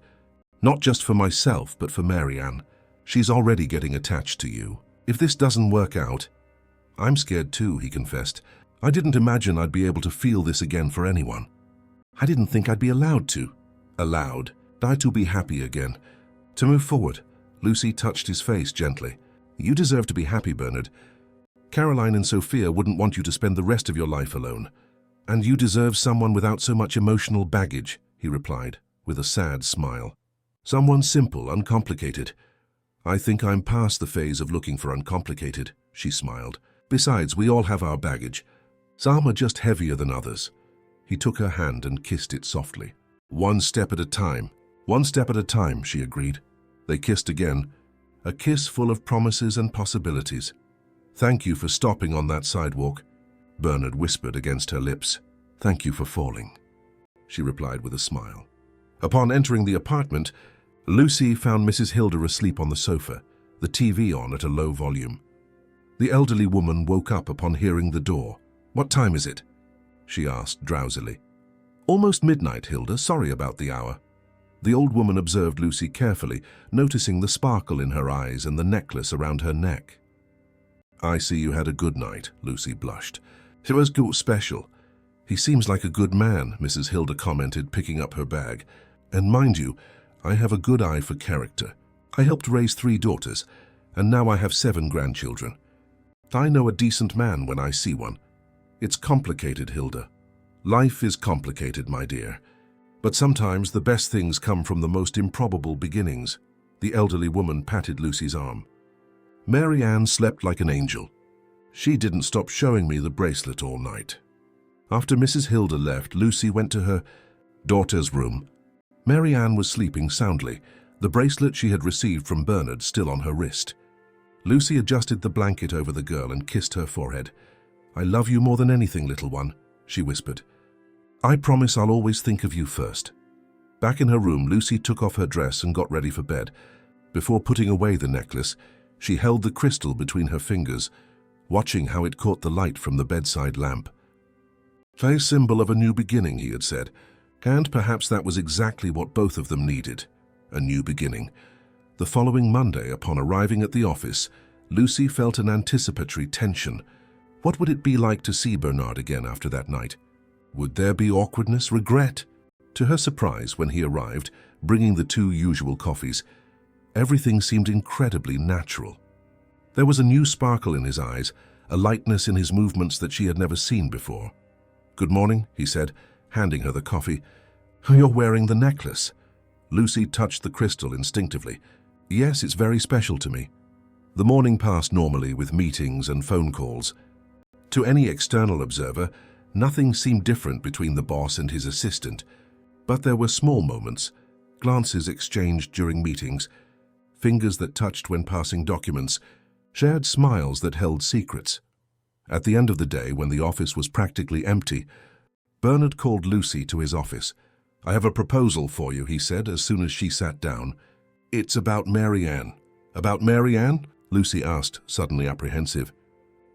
"Not just for myself, but for Mary Ann. She's already getting attached to you. If this doesn't work out..." "I'm scared too," he confessed. "I didn't imagine I'd be able to feel this again for anyone. I didn't think I'd be allowed to." "Allowed. To be happy again. To move forward." Lucy touched his face gently. "You deserve to be happy, Bernard. Caroline and Sophia wouldn't want you to spend the rest of your life alone. And you deserve someone without so much emotional baggage," he replied, with a sad smile. "Someone simple, uncomplicated." "I think I'm past the phase of looking for uncomplicated," she smiled. "Besides, we all have our baggage. Some are just heavier than others." He took her hand and kissed it softly. "One step at a time." "One step at a time," she agreed. They kissed again, a kiss full of promises and possibilities. "Thank you for stopping on that sidewalk," Bernard whispered against her lips. "Thank you for falling," she replied with a smile. Upon entering the apartment, Lucy found Mrs. Hilda asleep on the sofa, the TV on at a low volume. The elderly woman woke up upon hearing the door. "What time is it?" she asked drowsily. "Almost midnight, Hilda. Sorry about the hour." The old woman observed Lucy carefully, noticing the sparkle in her eyes and the necklace around her neck. "I see you had a good night," Lucy blushed. "It was good special." "He seems like a good man," Mrs. Hilda commented, picking up her bag. "And mind you, I have a good eye for character. I helped raise 3 daughters, and now I have 7 grandchildren. I know a decent man when I see one. It's complicated, Hilda. Life is complicated, my dear. But sometimes the best things come from the most improbable beginnings. The elderly woman patted Lucy's arm. Mary Ann slept like an angel. She didn't stop showing me the bracelet all night. After Mrs. Hilda left, Lucy went to her daughter's room. Mary Ann was sleeping soundly, the bracelet she had received from Bernard still on her wrist. Lucy adjusted the blanket over the girl and kissed her forehead. "I love you more than anything, little one," she whispered. "I promise I'll always think of you first." Back in her room, Lucy took off her dress and got ready for bed. Before putting away the necklace, she held the crystal between her fingers, watching how it caught the light from the bedside lamp. "A symbol of a new beginning," he had said, and perhaps that was exactly what both of them needed, a new beginning. The following Monday, upon arriving at the office, Lucy felt an anticipatory tension. What would it be like to see Bernard again after that night? Would there be awkwardness, regret? To her surprise, when he arrived, bringing the two usual coffees, everything seemed incredibly natural. There was a new sparkle in his eyes, a lightness in his movements that she had never seen before. "Good morning," he said, handing her the coffee. "You're wearing the necklace." Lucy touched the crystal instinctively. "Yes, it's very special to me." The morning passed normally with meetings and phone calls. To any external observer, nothing seemed different between the boss and his assistant, but there were small moments, glances exchanged during meetings, fingers that touched when passing documents, shared smiles that held secrets. At the end of the day, when the office was practically empty, Bernard called Lucy to his office. "I have a proposal for you," he said as soon as she sat down. "It's about Mary Ann." "About Mary Ann?" Lucy asked, suddenly apprehensive.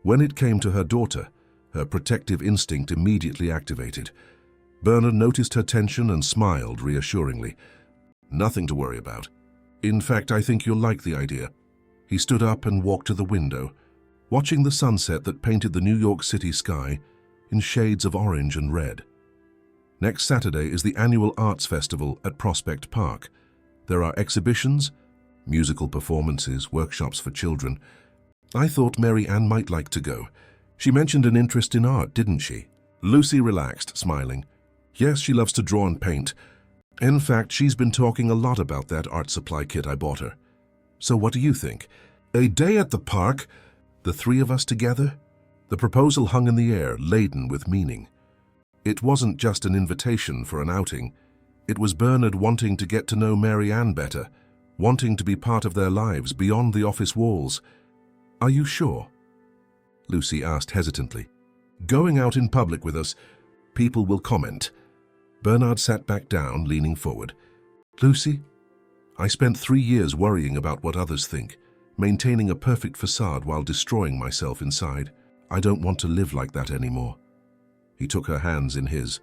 When it came to her daughter, her protective instinct immediately activated. Bernard noticed her tension and smiled reassuringly. "Nothing to worry about. In fact, I think you'll like the idea." He stood up and walked to the window, watching the sunset that painted the New York City sky in shades of orange and red. Next Saturday is the annual Arts Festival at Prospect Park. There are exhibitions, musical performances, workshops for children. I thought Mary Ann might like to go. She mentioned an interest in art, didn't she? Lucy relaxed, smiling. "Yes, she loves to draw and paint. In fact, she's been talking a lot about that art supply kit I bought her. So what do you think? A day at the park? The three of us together?" The proposal hung in the air, laden with meaning. It wasn't just an invitation for an outing. It was Bernard wanting to get to know Mary Ann better, wanting to be part of their lives beyond the office walls. "Are you sure?" Lucy asked hesitantly. "Going out in public with us, people will comment." Bernard sat back down, leaning forward. "Lucy, I spent 3 years worrying about what others think, maintaining a perfect facade while destroying myself inside. I don't want to live like that anymore." He took her hands in his.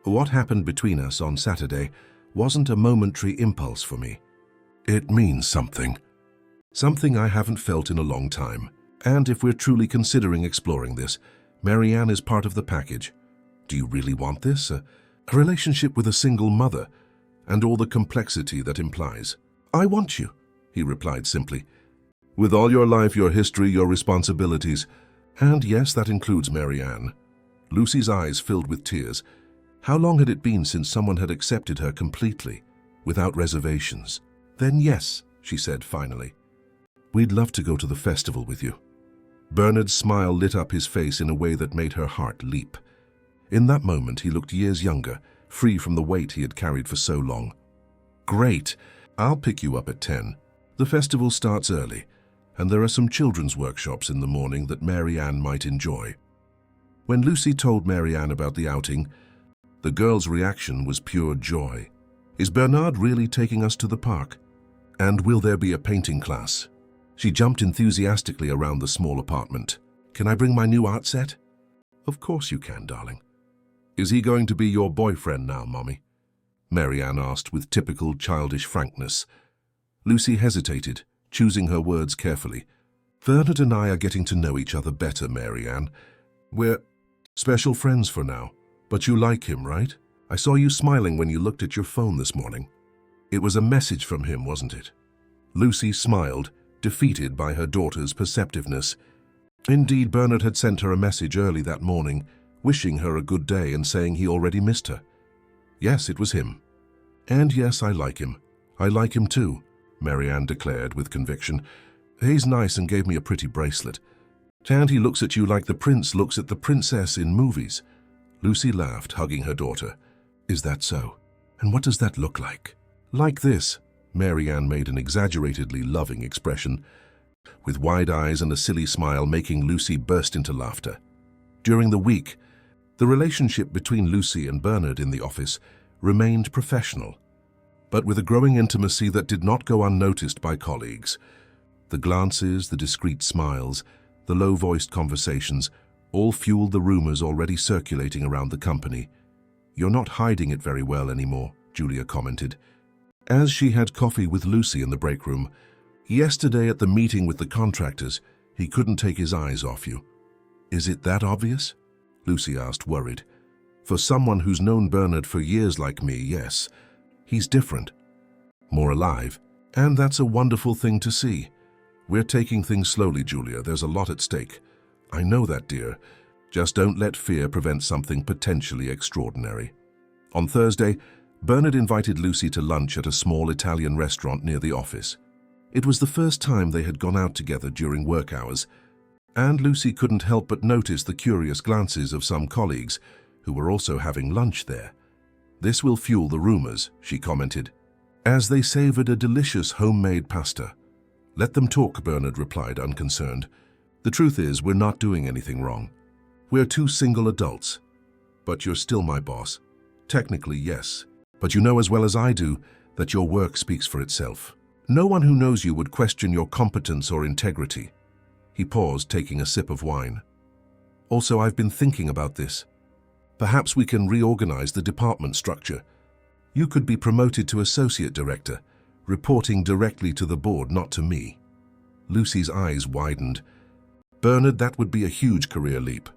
"What happened between us on Saturday wasn't a momentary impulse for me. It means something. Something I haven't felt in a long time. And if we're truly considering exploring this, Mary Ann is part of the package. Do you really want this? A relationship with a single mother, and all the complexity that implies." "I want you," he replied simply. "With all your life, your history, your responsibilities. And yes, that includes Mary Ann." Lucy's eyes filled with tears. How long had it been since someone had accepted her completely, without reservations? "Then yes," she said finally. "We'd love to go to the festival with you." Bernard's smile lit up his face in a way that made her heart leap. In that moment, he looked years younger, free from the weight he had carried for so long. "Great! I'll pick you up at 10. The festival starts early, and there are some children's workshops in the morning that Mary Ann might enjoy." When Lucy told Mary Ann about the outing, the girl's reaction was pure joy. "Is Bernard really taking us to the park? And will there be a painting class?" She jumped enthusiastically around the small apartment. "Can I bring my new art set?" "Of course you can, darling." "Is he going to be your boyfriend now, Mommy?" Mary Ann asked with typical childish frankness. Lucy hesitated, choosing her words carefully. "Bernard and I are getting to know each other better, Mary Ann. We're special friends for now. But you like him, right? I saw you smiling when you looked at your phone this morning. It was a message from him, wasn't it?" Lucy smiled, defeated by her daughter's perceptiveness. Indeed, Bernard had sent her a message early that morning, wishing her a good day and saying he already missed her. Yes, it was him. And yes, I like him. I like him too, Marianne declared with conviction. He's nice and gave me a pretty bracelet. And he looks at you like the prince looks at the princess in movies. Lucy laughed, hugging her daughter. Is that so? And what does that look like? Like this. Marianne made an exaggeratedly loving expression, with wide eyes and a silly smile making Lucy burst into laughter. During the week, the relationship between Lucy and Bernard in the office remained professional, but with a growing intimacy that did not go unnoticed by colleagues. The glances, the discreet smiles, the low-voiced conversations all fueled the rumors already circulating around the company. You're not hiding it very well anymore, Julia commented, as she had coffee with Lucy in the break room. Yesterday at the meeting with the contractors, he couldn't take his eyes off you. Is it that obvious? Lucy asked, worried. For someone who's known Bernard for years like me, yes. He's different, more alive, and that's a wonderful thing to see. We're taking things slowly, Julia. There's a lot at stake. I know that, dear. Just don't let fear prevent something potentially extraordinary. On Thursday, Bernard invited Lucy to lunch at a small Italian restaurant near the office. It was the first time they had gone out together during work hours, and Lucy couldn't help but notice the curious glances of some colleagues who were also having lunch there. This will fuel the rumors, she commented, as they savored a delicious homemade pasta. Let them talk, Bernard replied, unconcerned. The truth is, we're not doing anything wrong. We're two single adults. But you're still my boss. Technically, yes. But you know as well as I do that your work speaks for itself. No one who knows you would question your competence or integrity. He paused, taking a sip of wine. Also, I've been thinking about this. Perhaps we can reorganize the department structure. You could be promoted to associate director, reporting directly to the board, not to me. Lucy's eyes widened. Bernard, that would be a huge career leap.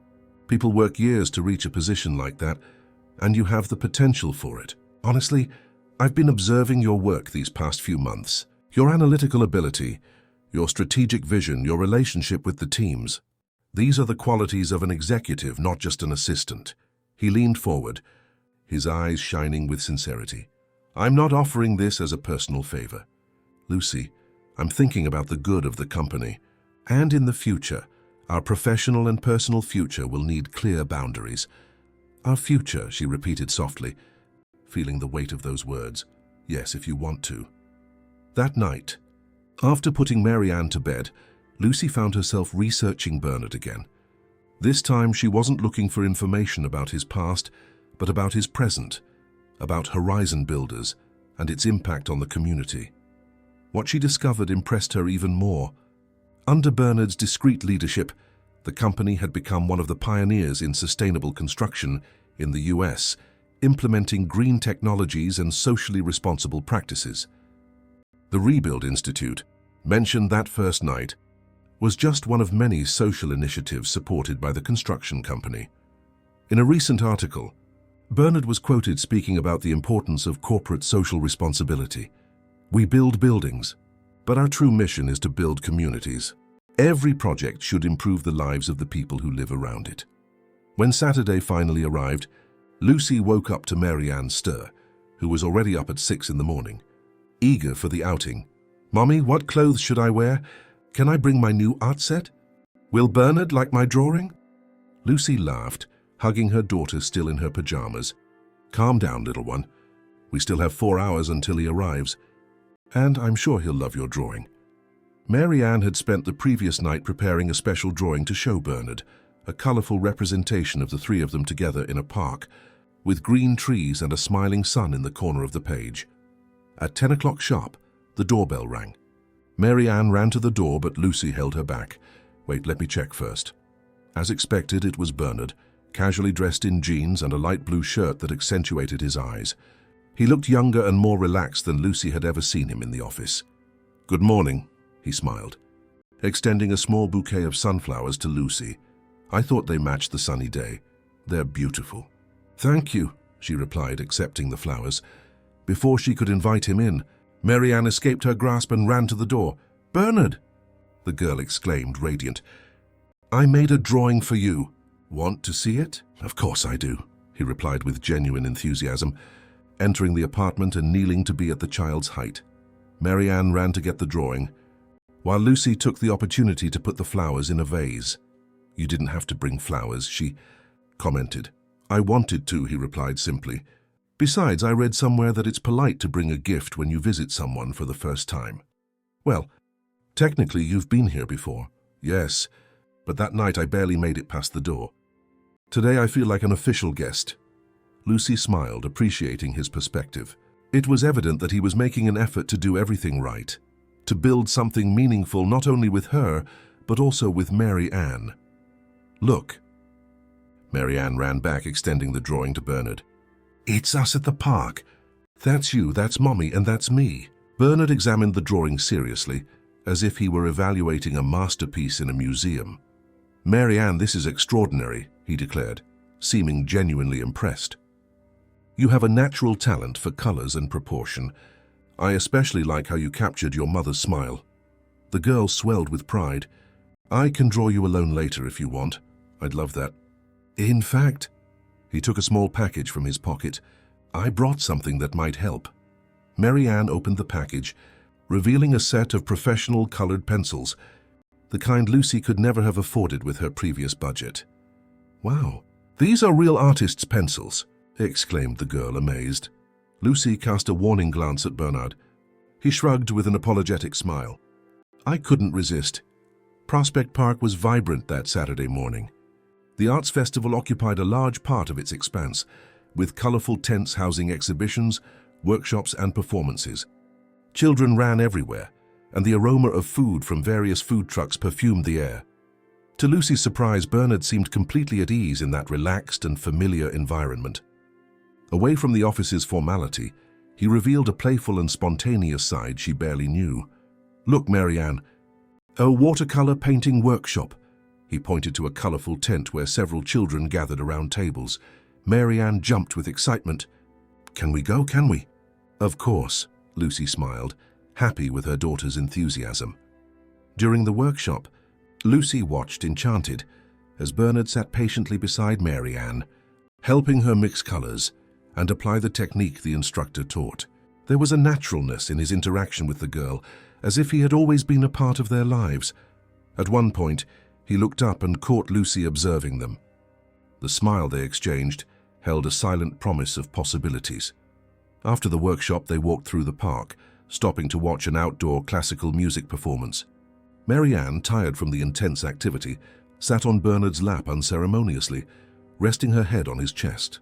People work years to reach a position like that, and you have the potential for it. Honestly, I've been observing your work these past few months. Your analytical ability, your strategic vision, your relationship with the teams. These are the qualities of an executive, not just an assistant. He leaned forward, his eyes shining with sincerity. I'm not offering this as a personal favor. Lucy, I'm thinking about the good of the company. And in the future, our professional and personal future will need clear boundaries. Our future, she repeated softly, feeling the weight of those words. Yes, if you want to. That night, after putting Marianne to bed, Lucy found herself researching Bernard again. This time she wasn't looking for information about his past, but about his present, about Horizon Builders and its impact on the community. What she discovered impressed her even more. Under Bernard's discreet leadership, the company had become one of the pioneers in sustainable construction in the US, implementing green technologies and socially responsible practices. The Rebuild Institute, mentioned that first night, was just one of many social initiatives supported by the construction company. In a recent article, Bernard was quoted speaking about the importance of corporate social responsibility. We build buildings, but our true mission is to build communities. Every project should improve the lives of the people who live around it. When Saturday finally arrived, Lucy woke up to Marianne's stir, who was already up at 6 in the morning, eager for the outing. Mommy, what clothes should I wear? Can I bring my new art set? Will Bernard like my drawing? Lucy laughed, hugging her daughter still in her pajamas. Calm down, little one. We still have 4 hours until he arrives, and I'm sure he'll love your drawing. Marianne had spent the previous night preparing a special drawing to show Bernard, a colorful representation of the three of them together in a park, with green trees and a smiling sun in the corner of the page. At 10 o'clock sharp, the doorbell rang. Marianne ran to the door, but Lucy held her back. Wait, let me check first. As expected, it was Bernard, casually dressed in jeans and a light blue shirt that accentuated his eyes. He looked younger and more relaxed than Lucy had ever seen him in the office. Good morning, he smiled, extending a small bouquet of sunflowers to Lucy. I thought they matched the sunny day. They're beautiful. Thank you, she replied, accepting the flowers. Before she could invite him in, Marianne escaped her grasp and ran to the door. Bernard! The girl exclaimed, radiant. I made a drawing for you. Want to see it? Of course I do, he replied with genuine enthusiasm. entering the apartment and kneeling to be at the child's height. Marianne ran to get the drawing, while Lucy took the opportunity to put the flowers in a vase. "You didn't have to bring flowers," she commented. "I wanted to," he replied simply. "Besides, I read somewhere that it's polite to bring a gift when you visit someone for the first time." "Well, technically you've been here before." "Yes, but that night I barely made it past the door. Today I feel like an official guest." Lucy smiled, appreciating his perspective. It was evident that he was making an effort to do everything right, to build something meaningful not only with her, but also with Mary Ann. "Look." Mary Ann ran back, extending the drawing to Bernard. "It's us at the park. That's you, that's Mommy, and that's me." Bernard examined the drawing seriously, as if he were evaluating a masterpiece in a museum. "Mary Ann, this is extraordinary," he declared, seeming genuinely impressed. "You have a natural talent for colors and proportion. I especially like how you captured your mother's smile." The girl swelled with pride. "I can draw you alone later if you want. I'd love that." "In fact," he took a small package from his pocket, "I brought something that might help." Mary Ann opened the package, revealing a set of professional colored pencils, the kind Lucy could never have afforded with her previous budget. "Wow, these are real artist's pencils," exclaimed the girl, amazed. Lucy cast a warning glance at Bernard. He shrugged with an apologetic smile. "I couldn't resist." Prospect Park was vibrant that Saturday morning. The Arts Festival occupied a large part of its expanse, with colorful tents housing exhibitions, workshops, and performances. Children ran everywhere, and the aroma of food from various food trucks perfumed the air. To Lucy's surprise, Bernard seemed completely at ease in that relaxed and familiar environment. Away from the office's formality, he revealed a playful and spontaneous side she barely knew. "Look, Mary Ann, a watercolor painting workshop." He pointed to a colorful tent where several children gathered around tables. Mary Ann jumped with excitement. "Can we go, can we?" "Of course," Lucy smiled, happy with her daughter's enthusiasm. During the workshop, Lucy watched enchanted as Bernard sat patiently beside Mary Ann, helping her mix colors and apply the technique the instructor taught. There was a naturalness in his interaction with the girl, as if he had always been a part of their lives. At one point, he looked up and caught Lucy observing them. The smile they exchanged held a silent promise of possibilities. After the workshop, they walked through the park, stopping to watch an outdoor classical music performance. Mary Ann, tired from the intense activity, sat on Bernard's lap unceremoniously, resting her head on his chest.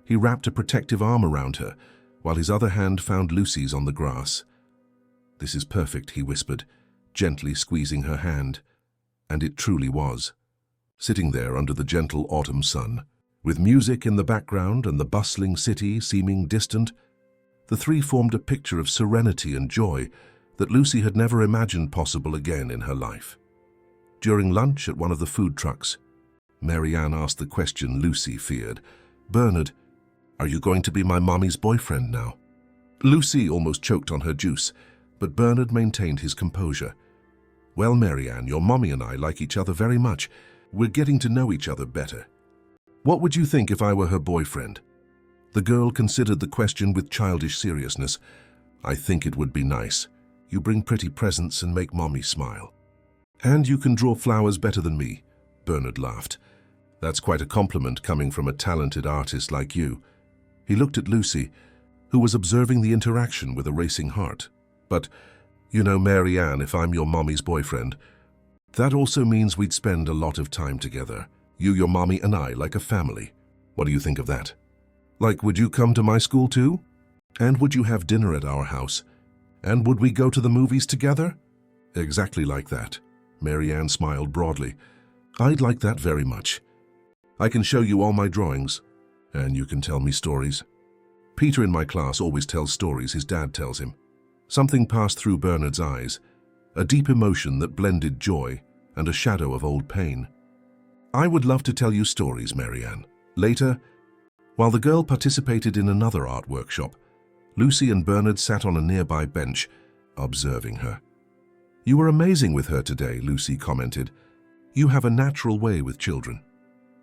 He wrapped a protective arm around her, while his other hand found Lucy's on the grass. "This is perfect," he whispered, gently squeezing her hand. And it truly was. Sitting there under the gentle autumn sun, with music in the background and the bustling city seeming distant, the three formed a picture of serenity and joy that Lucy had never imagined possible again in her life. During lunch at one of the food trucks, Mary Ann asked the question Lucy feared. "Bernard, are you going to be my mommy's boyfriend now?" Lucy almost choked on her juice, but Bernard maintained his composure. "Well, Mary Ann, your mommy and I like each other very much. We're getting to know each other better. What would you think if I were her boyfriend?" The girl considered the question with childish seriousness. "I think it would be nice. You bring pretty presents and make mommy smile. And you can draw flowers better than me," Bernard laughed. "That's quite a compliment coming from a talented artist like you." He looked at Lucy, who was observing the interaction with a racing heart. "But, you know, Mary Ann, if I'm your mommy's boyfriend, that also means we'd spend a lot of time together. You, your mommy, and I, like a family. What do you think of that? Like, would you come to my school too? And would you have dinner at our house? And would we go to the movies together?" "Exactly like that." Mary Ann smiled broadly. "I'd like that very much. I can show you all my drawings, and you can tell me stories. Peter in my class always tells stories his dad tells him." Something passed through Bernard's eyes, a deep emotion that blended joy and a shadow of old pain. "I would love to tell you stories, Mary Ann. Later." While the girl participated in another art workshop, Lucy and Bernard sat on a nearby bench, observing her. "You were amazing with her today," Lucy commented. "You have a natural way with children."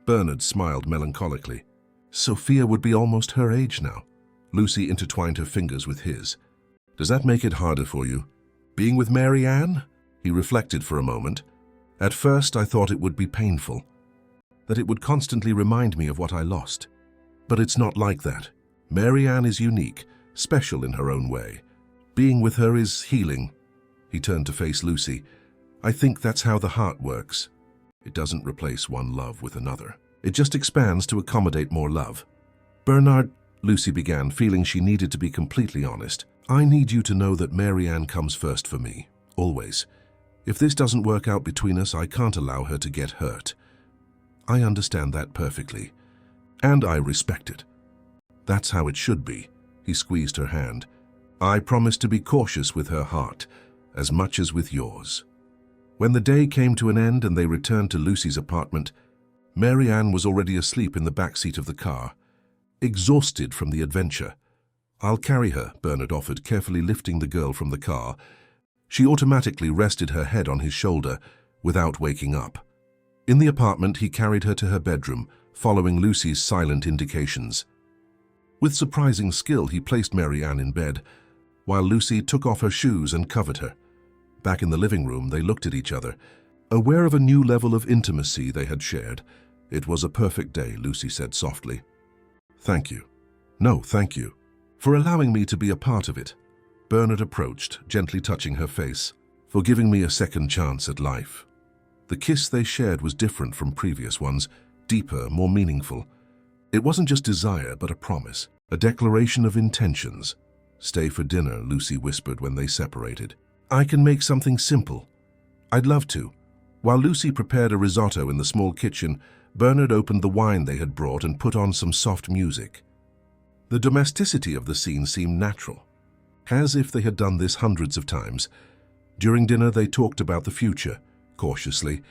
Bernard smiled melancholically. "Sophia would be almost her age now." Lucy intertwined her fingers with his. Does that make it harder for you? Being with Mary Ann? He reflected for a moment. At first, I thought it would be painful, that it would constantly remind me of what I lost. But it's not like that. Mary Ann is unique, special in her own way. Being with her is healing. He turned to face Lucy. I think that's how the heart works. It doesn't replace one love with another. It just expands to accommodate more love. Bernard, Lucy began, feeling she needed to be completely honest. I need you to know that Mary Ann comes first for me, always. If this doesn't work out between us, I can't allow her to get hurt. I understand that perfectly, and I respect it. That's how it should be. He squeezed her hand. I promise to be cautious with her heart, as much as with yours. When the day came to an end and they returned to Lucy's apartment, Mary Ann was already asleep in the back seat of the car, exhausted from the adventure. I'll carry her, Bernard offered, carefully lifting the girl from the car. She automatically rested her head on his shoulder without waking up. In the apartment, he carried her to her bedroom, following Lucy's silent indications. With surprising skill, he placed Mary Ann in bed, while Lucy took off her shoes and covered her. Back in the living room, they looked at each other, aware of a new level of intimacy they had shared. It was a perfect day, Lucy said softly. Thank you. No, thank you. For allowing me to be a part of it. Bernard approached, gently touching her face, for giving me a second chance at life. The kiss they shared was different from previous ones, deeper, more meaningful. It wasn't just desire, but a promise, a declaration of intentions. Stay for dinner, Lucy whispered when they separated. I can make something simple. I'd love to. While Lucy prepared a risotto in the small kitchen, Bernard opened the wine they had brought and put on some soft music. The domesticity of the scene seemed natural, as if they had done this hundreds of times. During dinner, they talked about the future, cautiously,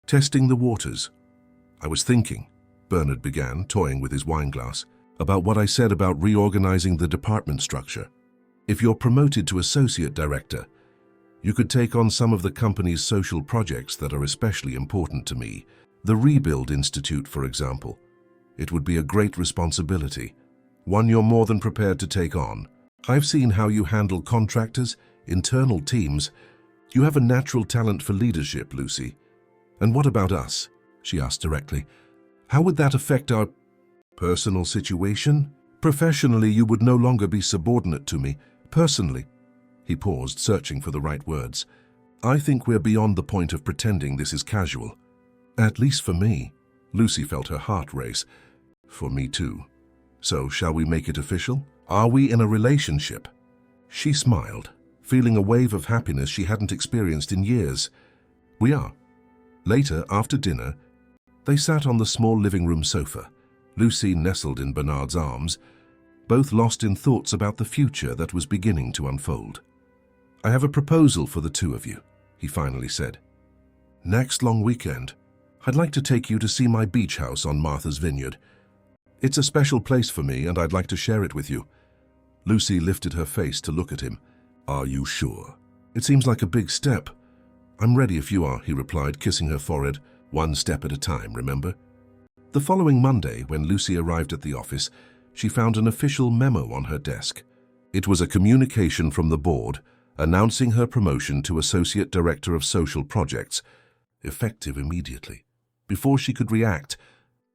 testing the waters. I was thinking, Bernard began, toying with his wineglass, about what I said about reorganizing the department structure. If you're promoted to associate director, you could take on some of the company's social projects that are especially important to me. The Rebuild Institute, for example. It would be a great responsibility, one you're more than prepared to take on. I've seen how you handle contractors, internal teams. You have a natural talent for leadership, Lucy. And what about us? She asked directly. How would that affect our personal situation? Professionally, you would no longer be subordinate to me. Personally, he paused, searching for the right words. I think we're beyond the point of pretending this is casual. At least for me. Lucy felt her heart race. For me too. So, shall we make it official? Are we in a relationship? She smiled, feeling a wave of happiness she hadn't experienced in years. We are. Later, after dinner, they sat on the small living room sofa, Lucy nestled in Bernard's arms, both lost in thoughts about the future that was beginning to unfold. I have a proposal for the two of you, he finally said. Next long weekend, I'd like to take you to see my beach house on Martha's Vineyard. It's a special place for me, and I'd like to share it with you. Lucy lifted her face to look at him. Are you sure? It seems like a big step. I'm ready if you are, he replied, kissing her forehead. One step at a time, remember? The following Monday, when Lucy arrived at the office, she found an official memo on her desk. It was a communication from the board announcing her promotion to Associate Director of Social Projects, effective immediately. Before she could react,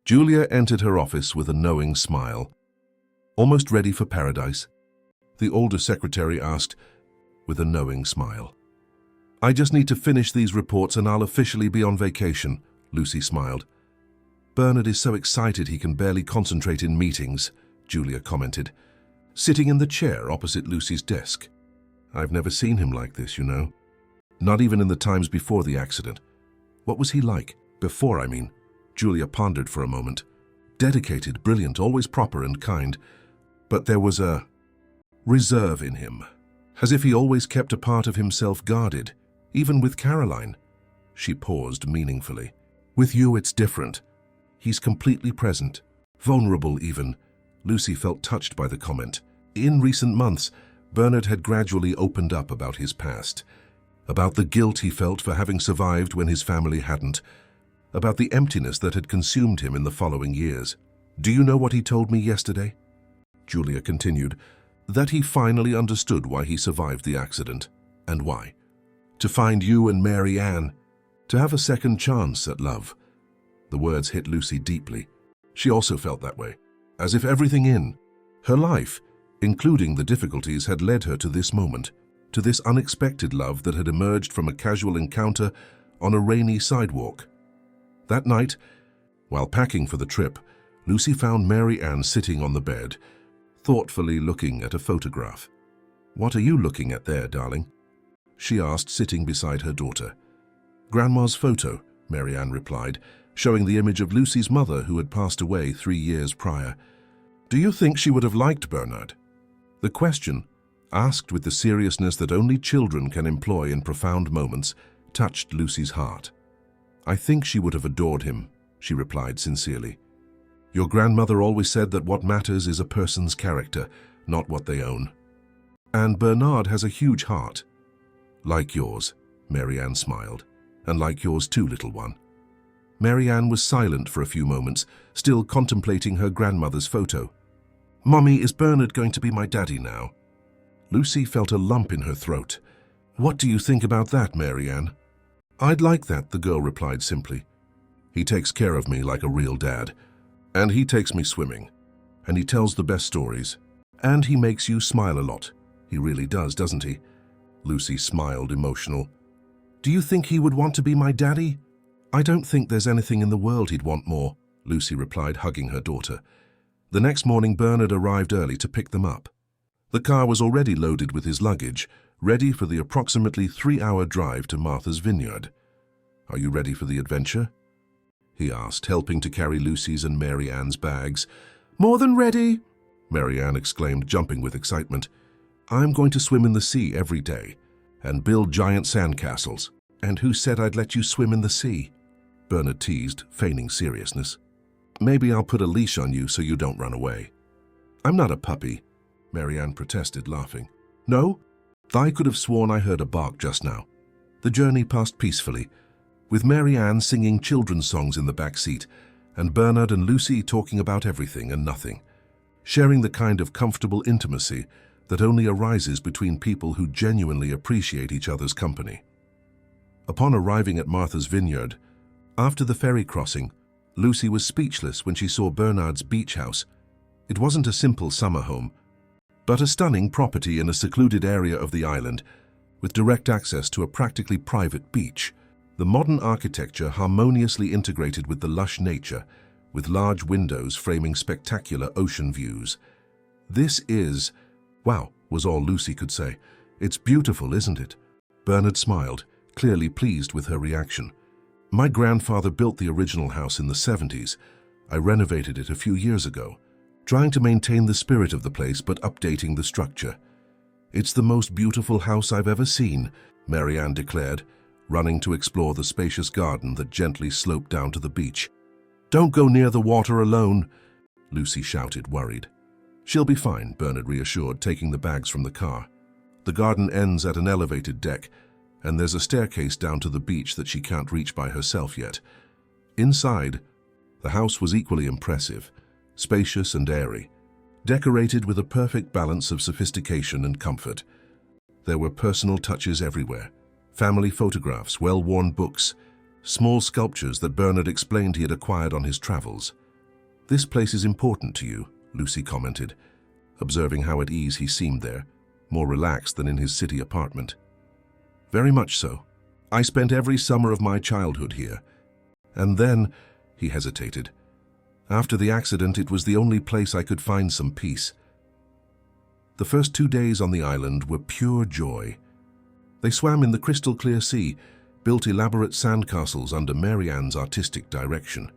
Julia entered her office with a knowing smile. Almost ready for paradise? The older secretary asked, with a knowing smile. I just need to finish these reports and I'll officially be on vacation, Lucy smiled. Bernard is so excited he can barely concentrate in meetings, Julia commented, sitting in the chair opposite Lucy's desk. I've never seen him like this, you know. Not even in the times before the accident. What was he like? Before, I mean. Julia pondered for a moment. Dedicated, brilliant, always proper and kind. But there was a reserve in him, as if he always kept a part of himself guarded, even with Caroline. She paused meaningfully. With you, it's different. He's completely present, vulnerable even. Lucy felt touched by the comment. In recent months, Bernard had gradually opened up about his past, about the guilt he felt for having survived when his family hadn't, about the emptiness that had consumed him in the following years. Do you know what he told me yesterday? Julia continued, that he finally understood why he survived the accident. And why? To find you and Mary Ann. To have a second chance at love. The words hit Lucy deeply. She also felt that way, as if everything in her life, including the difficulties, had led her to this moment, to this unexpected love that had emerged from a casual encounter on a rainy sidewalk. That night, while packing for the trip, Lucy found Mary Ann sitting on the bed, thoughtfully looking at a photograph. "What are you looking at there, darling?" she asked, sitting beside her daughter. "Grandma's photo," Mary Ann replied, showing the image of Lucy's mother who had passed away 3 years prior. "Do you think she would have liked Bernard?" The question, asked with the seriousness that only children can employ in profound moments, touched Lucy's heart. "I think she would have adored him," she replied sincerely. "Your grandmother always said that what matters is a person's character, not what they own. And Bernard has a huge heart." "Like yours," Mary Ann smiled. "And like yours too, little one." Mary Ann was silent for a few moments, still contemplating her grandmother's photo. "Mommy, is Bernard going to be my daddy now?" Lucy felt a lump in her throat. "What do you think about that, Mary Ann?" "I'd like that," the girl replied simply. "He takes care of me like a real dad. And he takes me swimming. And he tells the best stories. And he makes you smile a lot. He really does, doesn't he?" Lucy smiled, emotional. "Do you think he would want to be my daddy?" "I don't think there's anything in the world he'd want more," Lucy replied, hugging her daughter. The next morning, Bernard arrived early to pick them up. The car was already loaded with his luggage, ready for the approximately 3-hour drive to Martha's Vineyard. "Are you ready for the adventure?" he asked, helping to carry Lucy's and Mary Ann's bags. "More than ready," Mary Ann exclaimed, jumping with excitement. "I'm going to swim in the sea every day and build giant sandcastles." "And who said I'd let you swim in the sea?" Bernard teased, feigning seriousness. "Maybe I'll put a leash on you so you don't run away." "I'm not a puppy," Mary Ann protested, laughing. "No? I could have sworn I heard a bark just now." The journey passed peacefully, with Mary Ann singing children's songs in the back seat, and Bernard and Lucy talking about everything and nothing, sharing the kind of comfortable intimacy that only arises between people who genuinely appreciate each other's company. Upon arriving at Martha's Vineyard, after the ferry crossing, Lucy was speechless when she saw Bernard's beach house. It wasn't a simple summer home, but a stunning property in a secluded area of the island, with direct access to a practically private beach. The modern architecture harmoniously integrated with the lush nature, with large windows framing spectacular ocean views. "This is... wow," was all Lucy could say. "It's beautiful, isn't it?" Bernard smiled, clearly pleased with her reaction. "My grandfather built the original house in the 70s. I renovated it a few years ago, trying to maintain the spirit of the place but updating the structure. It's the most beautiful house I've ever seen," Mary Ann declared, running to explore the spacious garden that gently sloped down to the beach. "Don't go near the water alone," Lucy shouted, worried. "She'll be fine," Bernard reassured, taking the bags from the car. "The garden ends at an elevated deck, and there's a staircase down to the beach that she can't reach by herself yet." Inside, the house was equally impressive, spacious and airy, decorated with a perfect balance of sophistication and comfort. There were personal touches everywhere, family photographs, well-worn books, small sculptures that Bernard explained he had acquired on his travels. "This place is important to you," Lucy commented, observing how at ease he seemed there, more relaxed than in his city apartment. "Very much so. I spent every summer of my childhood here. And then," he hesitated, "after the accident, it was the only place I could find some peace." The first 2 days on the island were pure joy. They swam in the crystal-clear sea, built elaborate sandcastles under Mary Ann's artistic direction,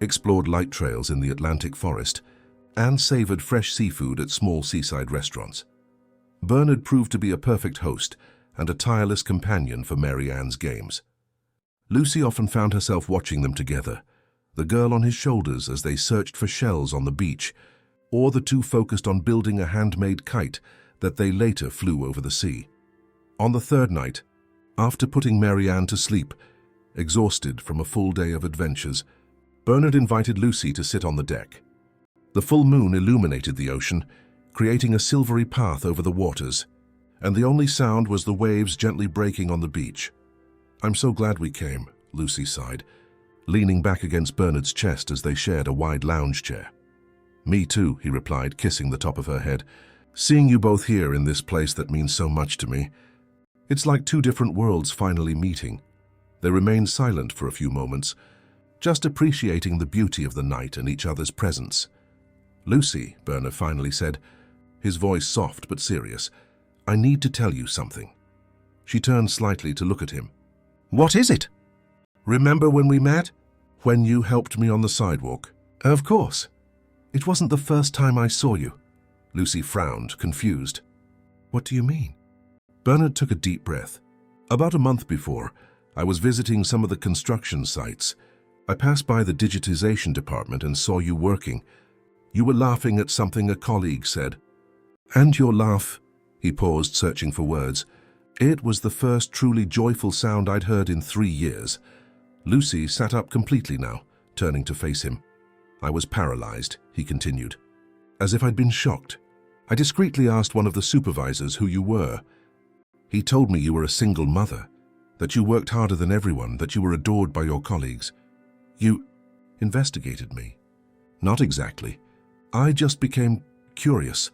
explored light trails in the Atlantic forest, and savored fresh seafood at small seaside restaurants. Bernard proved to be a perfect host and a tireless companion for Mary Ann's games. Lucy often found herself watching them together, the girl on his shoulders as they searched for shells on the beach, or the two focused on building a handmade kite that they later flew over the sea. On the third night, after putting Mary Ann to sleep, exhausted from a full day of adventures, Bernard invited Lucy to sit on the deck. The full moon illuminated the ocean, creating a silvery path over the waters, and the only sound was the waves gently breaking on the beach. "I'm so glad we came," Lucy sighed, leaning back against Bernard's chest as they shared a wide lounge chair. "Me too," he replied, kissing the top of her head. "Seeing you both here in this place that means so much to me. It's like two different worlds finally meeting." They remained silent for a few moments, just appreciating the beauty of the night and each other's presence. "Lucy," Bernard finally said, his voice soft but serious, "I need to tell you something." She turned slightly to look at him. "What is it?" "Remember when we met? When you helped me on the sidewalk?" "Of course. It wasn't the first time I saw you." Lucy frowned, confused. "What do you mean?" Bernard took a deep breath. "About a month before, I was visiting some of the construction sites. I passed by the digitization department and saw you working. You were laughing at something a colleague said. And your laugh," he paused, searching for words. "It was the first truly joyful sound I'd heard in 3 years." Lucy sat up completely now, turning to face him. "I was paralyzed," he continued, as if I'd been shocked. "I discreetly asked one of the supervisors who you were. He told me you were a single mother, that you worked harder than everyone, that you were adored by your colleagues. You investigated me." "Not exactly. I just became curious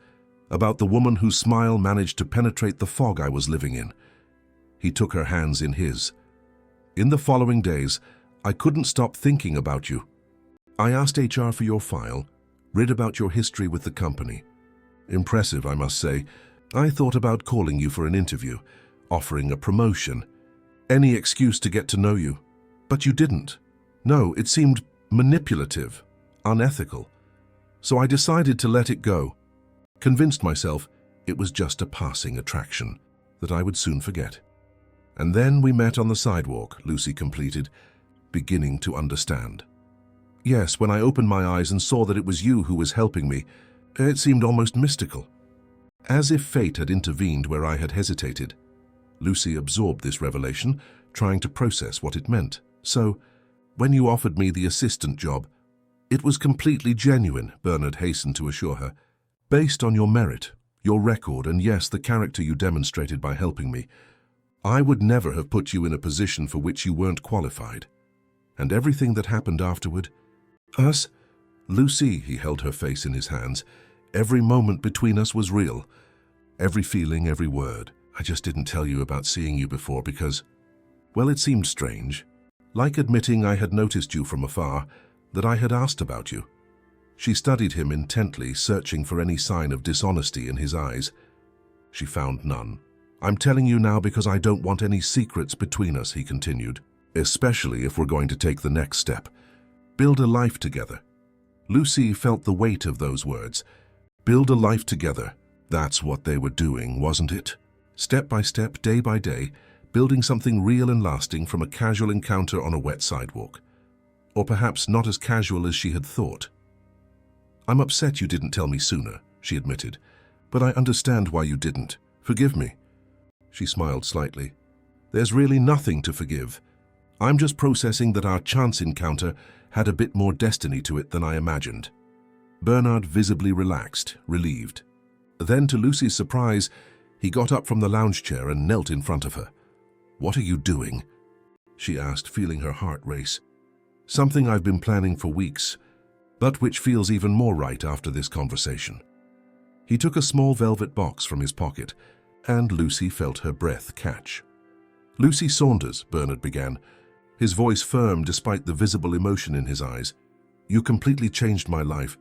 about the woman whose smile managed to penetrate the fog I was living in." He took her hands in his. "In the following days, I couldn't stop thinking about you. I asked HR for your file, read about your history with the company. Impressive, I must say. I thought about calling you for an interview, offering a promotion, any excuse to get to know you. But you didn't. No, it seemed manipulative, unethical. So I decided to let it go. Convinced myself it was just a passing attraction that I would soon forget. And then we met on the sidewalk," Lucy completed, beginning to understand. "Yes, when I opened my eyes and saw that it was you who was helping me, it seemed almost mystical. As if fate had intervened where I had hesitated." Lucy absorbed this revelation, trying to process what it meant. "So, when you offered me the assistant job, it was completely genuine," Bernard hastened to assure her. "Based on your merit, your record, and yes, the character you demonstrated by helping me. I would never have put you in a position for which you weren't qualified. And everything that happened afterward, us, Lucy," he held her face in his hands, "every moment between us was real. Every feeling, every word. I just didn't tell you about seeing you before because, well, it seemed strange. Like admitting I had noticed you from afar, that I had asked about you." She studied him intently, searching for any sign of dishonesty in his eyes. She found none. "I'm telling you now because I don't want any secrets between us," he continued, "especially if we're going to take the next step. Build a life together." Lucy felt the weight of those words. Build a life together. That's what they were doing, wasn't it? Step by step, day by day, building something real and lasting from a casual encounter on a wet sidewalk. Or perhaps not as casual as she had thought. "I'm upset you didn't tell me sooner," she admitted, "but I understand why you didn't. Forgive me." She smiled slightly. "There's really nothing to forgive. I'm just processing that our chance encounter had a bit more destiny to it than I imagined." Bernard visibly relaxed, relieved. Then, to Lucy's surprise, he got up from the lounge chair and knelt in front of her. "What are you doing?" she asked, feeling her heart race. "Something I've been planning for weeks, but which feels even more right after this conversation." He took a small velvet box from his pocket, and Lucy felt her breath catch. "Lucy Saunders," Bernard began, his voice firm despite the visible emotion in his eyes. "You completely changed my life.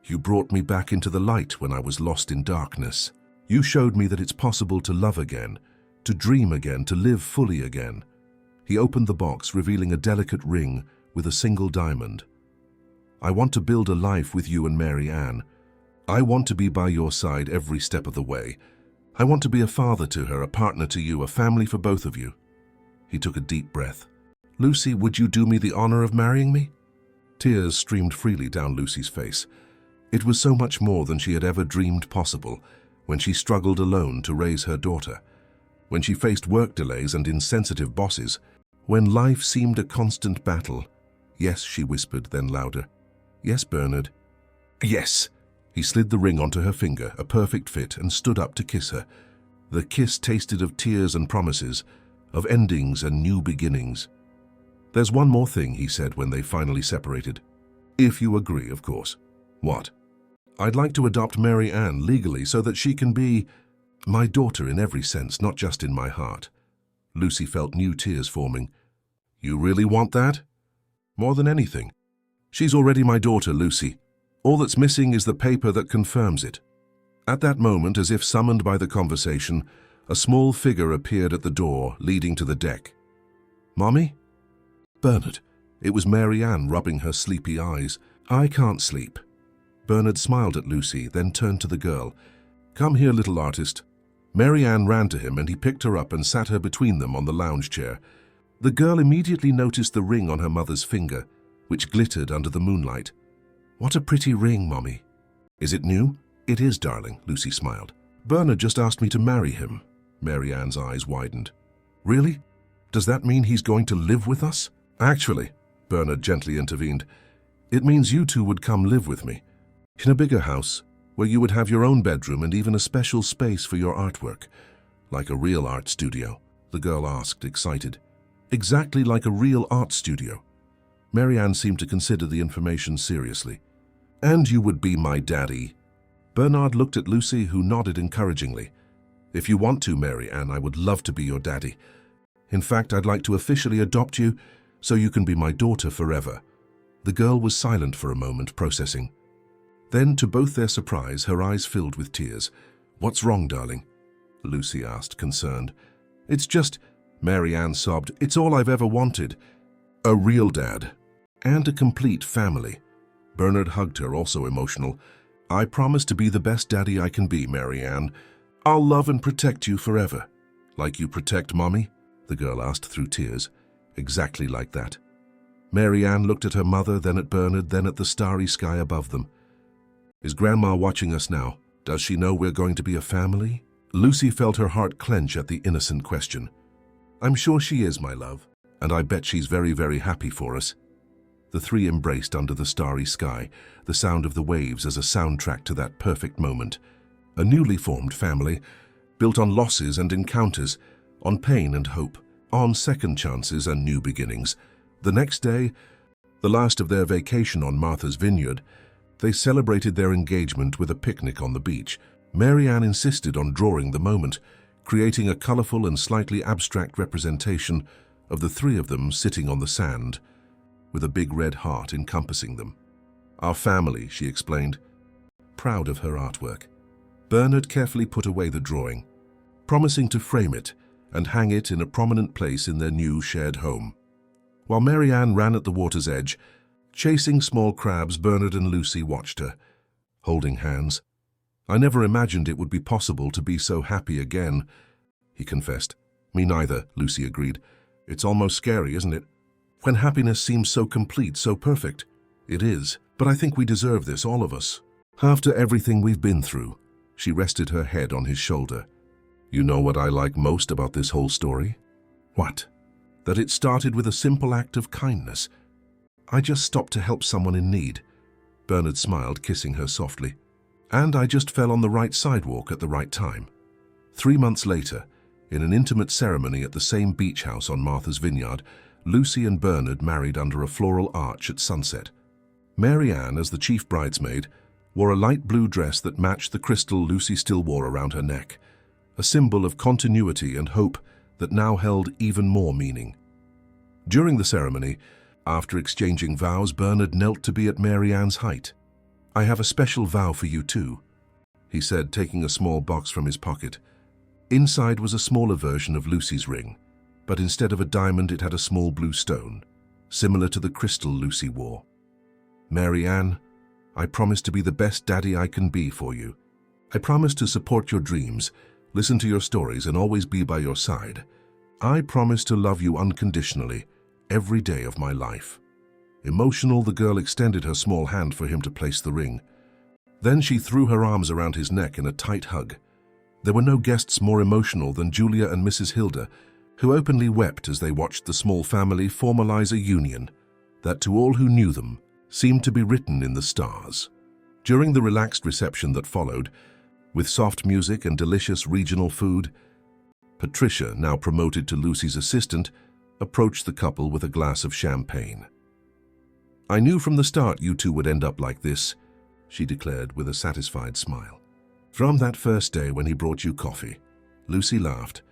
You brought me back into the light when I was lost in darkness. You showed me that it's possible to love again, to dream again, to live fully again." He opened the box, revealing a delicate ring with a single diamond. "I want to build a life with you and Mary Ann. I want to be by your side every step of the way. I want to be a father to her, a partner to you, a family for both of you." He took a deep breath. "Lucy, would you do me the honor of marrying me?" Tears streamed freely down Lucy's face. It was so much more than she had ever dreamed possible when she struggled alone to raise her daughter, when she faced work delays and insensitive bosses, when life seemed a constant battle. "Yes," she whispered, then louder. "Yes, Bernard." Yes. He slid the ring onto her finger, a perfect fit, and stood up to kiss her. The kiss tasted of tears and promises, of endings and new beginnings. There's one more thing, he said when they finally separated. If you agree, of course. What? I'd like to adopt Mary Ann legally so that she can be my daughter in every sense, not just in my heart. Lucy felt new tears forming. You really want that? More than anything. She's already my daughter, Lucy. All that's missing is the paper that confirms it. At that moment, as if summoned by the conversation, a small figure appeared at the door leading to the deck. Mommy? Bernard. It was Mary Ann rubbing her sleepy eyes. I can't sleep. Bernard smiled at Lucy, then turned to the girl. Come here, little artist. Mary Ann ran to him and he picked her up and sat her between them on the lounge chair. The girl immediately noticed the ring on her mother's finger, which glittered under the moonlight. What a pretty ring, Mommy. Is it new? It is, darling, Lucy smiled. Bernard just asked me to marry him. Mary Ann's eyes widened. Really? Does that mean he's going to live with us? Actually, Bernard gently intervened, it means you two would come live with me. In a bigger house, where you would have your own bedroom and even a special space for your artwork. Like a real art studio, the girl asked, excited. Exactly like a real art studio. Mary Ann seemed to consider the information seriously. And you would be my daddy. Bernard looked at Lucy, who nodded encouragingly. If you want to, Mary Ann, I would love to be your daddy. In fact, I'd like to officially adopt you so you can be my daughter forever. The girl was silent for a moment, processing. Then, to both their surprise, her eyes filled with tears. What's wrong, darling? Lucy asked, concerned. It's just, Mary Ann sobbed, it's all I've ever wanted. A real dad. And a complete family. Bernard hugged her, also emotional. I promise to be the best daddy I can be, Mary Ann. I'll love and protect you forever. Like you protect Mommy? The girl asked through tears. Exactly like that. Mary Ann looked at her mother, then at Bernard, then at the starry sky above them. Is Grandma watching us now? Does she know we're going to be a family? Lucy felt her heart clench at the innocent question. I'm sure she is, my love, and I bet she's very, very happy for us. The three embraced under the starry sky, the sound of the waves as a soundtrack to that perfect moment. A newly formed family, built on losses and encounters, on pain and hope, on second chances and new beginnings. The next day, the last of their vacation on Martha's Vineyard, they celebrated their engagement with a picnic on the beach. Mary Ann insisted on drawing the moment, creating a colorful and slightly abstract representation of the three of them sitting on the sand, with a big red heart encompassing them. Our family, she explained, proud of her artwork. Bernard carefully put away the drawing, promising to frame it and hang it in a prominent place in their new shared home. While Mary Ann ran at the water's edge, chasing small crabs, Bernard and Lucy watched her, holding hands. I never imagined it would be possible to be so happy again, he confessed. Me neither, Lucy agreed. It's almost scary, isn't it? When happiness seems so complete, so perfect. It is, but I think we deserve this, all of us. After everything we've been through, she rested her head on his shoulder. You know what I like most about this whole story? What? That it started with a simple act of kindness. I just stopped to help someone in need. Bernard smiled, kissing her softly. And I just fell on the right sidewalk at the right time. 3 months later, in an intimate ceremony at the same beach house on Martha's Vineyard, Lucy and Bernard married under a floral arch at sunset. Mary Ann, as the chief bridesmaid, wore a light blue dress that matched the crystal Lucy still wore around her neck, a symbol of continuity and hope that now held even more meaning. During the ceremony, after exchanging vows, Bernard knelt to be at Mary Ann's height. I have a special vow for you too, he said, taking a small box from his pocket. Inside was a smaller version of Lucy's ring, but instead of a diamond it had a small blue stone, similar to the crystal Lucy wore. Mary Ann, I promise to be the best daddy I can be for you. I promise to support your dreams, listen to your stories, and always be by your side. I promise to love you unconditionally every day of my life. Emotional, the girl extended her small hand for him to place the ring. Then she threw her arms around his neck in a tight hug. There were no guests more emotional than Julia and Mrs. Hilda, who openly wept as they watched the small family formalize a union that, to all who knew them, seemed to be written in the stars. During the relaxed reception that followed, with soft music and delicious regional food, Patricia, now promoted to Lucy's assistant, approached the couple with a glass of champagne. "I knew from the start you two would end up like this," she declared with a satisfied smile. "From that first day when he brought you coffee," Lucy laughed,